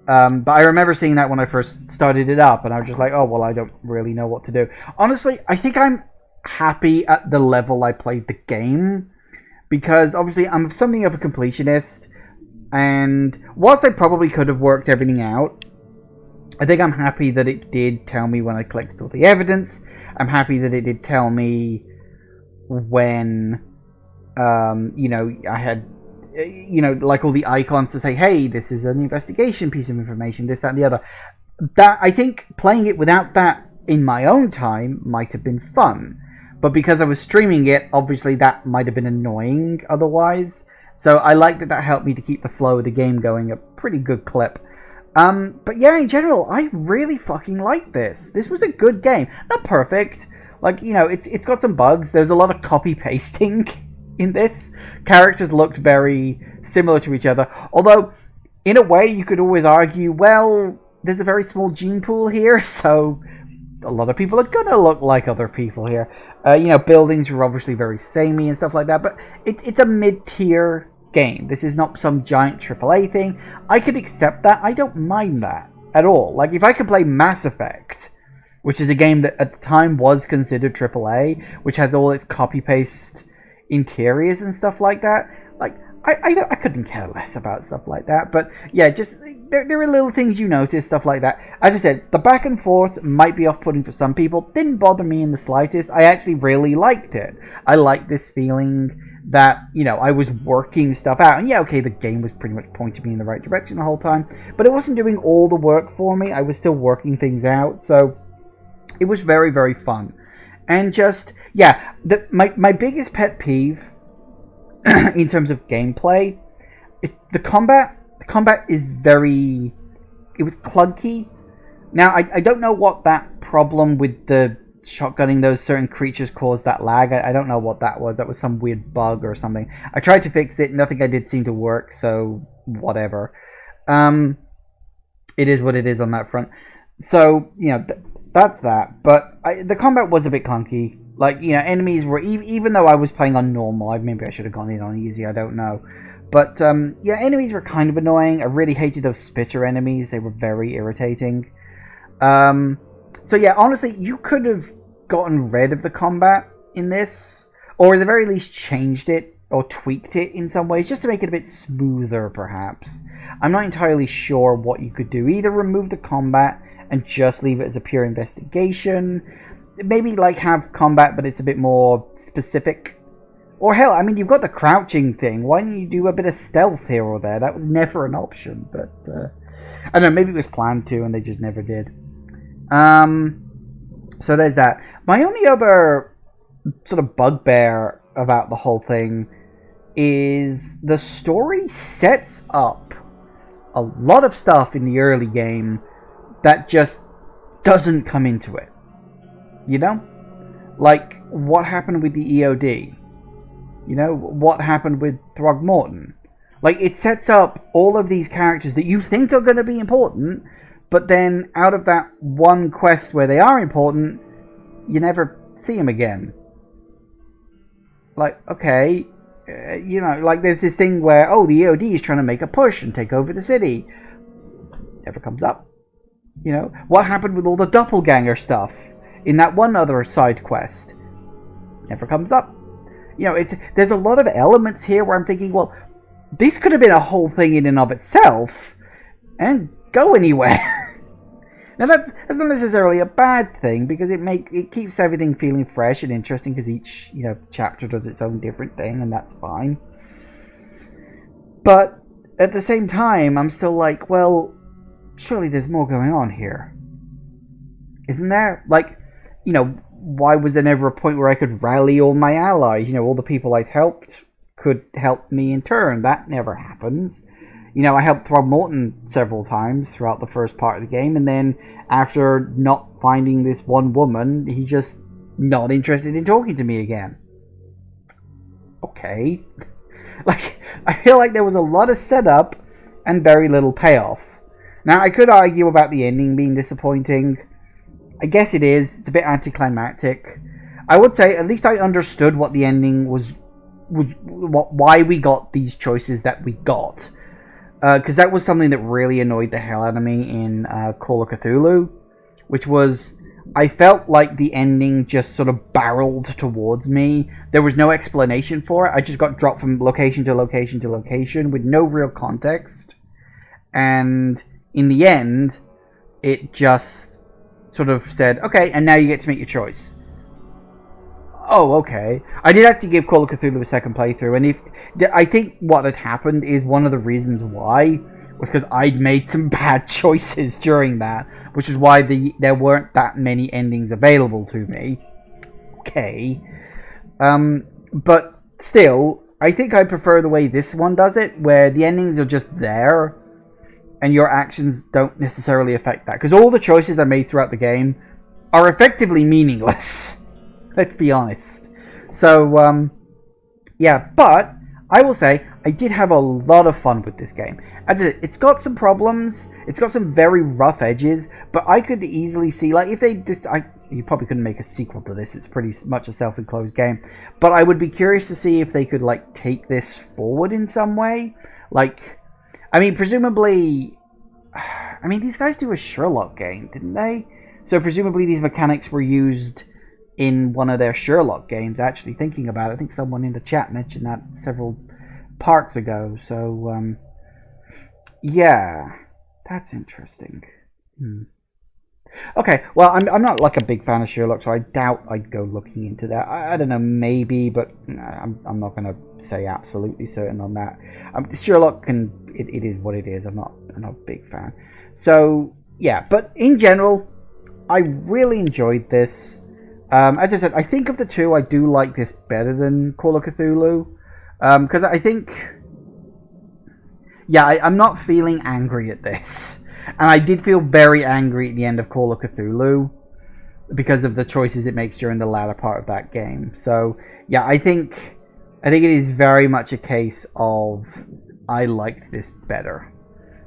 But I remember seeing that when I first started it up, and I was just like, oh, well, I don't really know what to do. Honestly, I think I'm happy at the level I played the game, because obviously I'm something of a completionist. And whilst I probably could have worked everything out, I think I'm happy that it did tell me when I collected all the evidence. I'm happy that it did tell me when, you know, I had, you know, like all the icons to say, hey, this is an investigation piece of information, this, that, and the other. That, I think playing it without that in my own time might have been fun. But because I was streaming it, obviously that might have been annoying otherwise. So I like that helped me to keep the flow of the game going a pretty good clip. But yeah, in general, I really fucking like this. This was a good game. Not perfect. Like, you know, it's got some bugs. There's a lot of copy-pasting in this. Characters looked very similar to each other. Although, in a way, you could always argue, well, there's a very small gene pool here, so a lot of people are gonna look like other people here. You know, buildings are obviously very samey and stuff like that, but it's a mid-tier game. This is not some giant AAA thing. I could accept that. I don't mind that at all. Like, if I could play Mass Effect, which is a game that at the time was considered AAA, which has all its copy-paste interiors and stuff like that, like, I couldn't care less about stuff like that. But yeah, just there are little things you notice, stuff like that. As I said, the back and forth might be off-putting for some people. Didn't bother me in the slightest. I actually really liked it. I liked this feeling that, you know, I was working stuff out. And yeah, okay, the game was pretty much pointing me in the right direction the whole time, but it wasn't doing all the work for me. I was still working things out. So it was very, very fun. And just, yeah, my biggest pet peeve in terms of gameplay is the combat. The combat is very, it was clunky. Now, I don't know what that problem with the shotgunning those certain creatures caused that lag. I don't know what that was. That was some weird bug or something. I tried to fix it. Nothing I did seemed to work, so whatever. It is what it is on that front. So, you know, that's that. But the combat was a bit clunky. Like, you know, enemies were, even though I was playing on normal, maybe I should have gone in on easy, I don't know. But, yeah, enemies were kind of annoying. I really hated those spitter enemies. They were very irritating. So yeah, honestly, you could have gotten rid of the combat in this, or at the very least changed it, or tweaked it in some ways, just to make it a bit smoother, perhaps. I'm not entirely sure what you could do. Either remove the combat and just leave it as a pure investigation. Maybe, like, have combat, but it's a bit more specific. Or hell, I mean, you've got the crouching thing. Why don't you do a bit of stealth here or there? That was never an option, but, I don't know, maybe it was planned to, and they just never did. So there's that. My only other sort of bugbear about the whole thing is the story sets up a lot of stuff in the early game that just doesn't come into it. You know? Like, what happened with the EOD? You know, what happened with Throgmorton? Like, it sets up all of these characters that you think are going to be important, but then out of that one quest where they are important, you never see them again. Like, okay, you know, like there's this thing where, oh, the EOD is trying to make a push and take over the city. Never comes up. You know, what happened with all the doppelganger stuff in that one other side quest. Never comes up. You know, there's a lot of elements here where I'm thinking, well, this could have been a whole thing in and of itself, and go anywhere. Now that's not necessarily a bad thing, because it keeps everything feeling fresh and interesting, because each, you know, chapter does its own different thing, and that's fine. But at the same time, I'm still like, well, surely there's more going on here, isn't there? Like, you know, why was there never a point where I could rally all my allies? You know, all the people I'd helped could help me in turn. That never happens. You know, I helped Throckmorton several times throughout the first part of the game, and then after not finding this one woman, he's just not interested in talking to me again. Okay. Like, I feel like there was a lot of setup and very little payoff. Now, I could argue about the ending being disappointing. I guess it is. It's a bit anticlimactic. I would say at least I understood what the ending was why we got these choices that we got. Because that was something that really annoyed the hell out of me in Call of Cthulhu, which was, I felt like the ending just sort of barreled towards me. There was no explanation for it. I just got dropped from location to location to location with no real context. And in the end, it just sort of said, okay, and now you get to make your choice. Oh, okay. I did actually give Call of Cthulhu a second playthrough, and I think what had happened is one of the reasons why was because I'd made some bad choices during that, which is why there weren't that many endings available to me. Okay. But still, I think I prefer the way this one does it, where the endings are just there, and your actions don't necessarily affect that. Because all the choices I made throughout the game are effectively meaningless. Let's be honest. So, yeah, but I will say I did have a lot of fun with this game. As I said, it's got some problems, it's got some very rough edges, but I could easily see, like, if they you probably couldn't make a sequel to this, it's pretty much a self-enclosed game, but I would be curious to see if they could, like, take this forward in some way. Like, I mean, presumably, I mean, these guys do a Sherlock game, didn't they? So presumably these mechanics were used in one of their Sherlock games. Actually, thinking about it, I think someone in the chat mentioned that several parts ago. So, yeah, that's interesting. Okay, well, I'm not like a big fan of Sherlock, so I doubt I'd go looking into that. I don't know, maybe, but I'm not going to say absolutely certain on that. Sherlock it is what it is. I'm not a big fan. So yeah, but in general, I really enjoyed this. As I said, I think of the two, I do like this better than Call of Cthulhu, because I think, yeah, I'm not feeling angry at this. And I did feel very angry at the end of Call of Cthulhu because of the choices it makes during the latter part of that game. So, yeah, I think it is very much a case of I liked this better.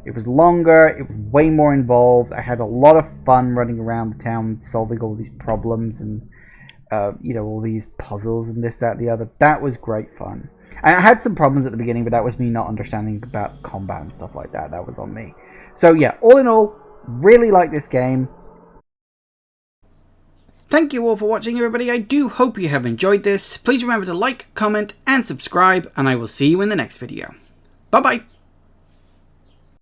It was longer, it was way more involved, I had a lot of fun running around the town solving all these problems and, you know, all these puzzles and this, that, the other. That was great fun. And I had some problems at the beginning, but that was me not understanding about combat and stuff like that. That was on me. So yeah, all in all, really like this game. Thank you all for watching, everybody. I do hope you have enjoyed this. Please remember to like, comment, and subscribe, and I will see you in the next video. Bye-bye.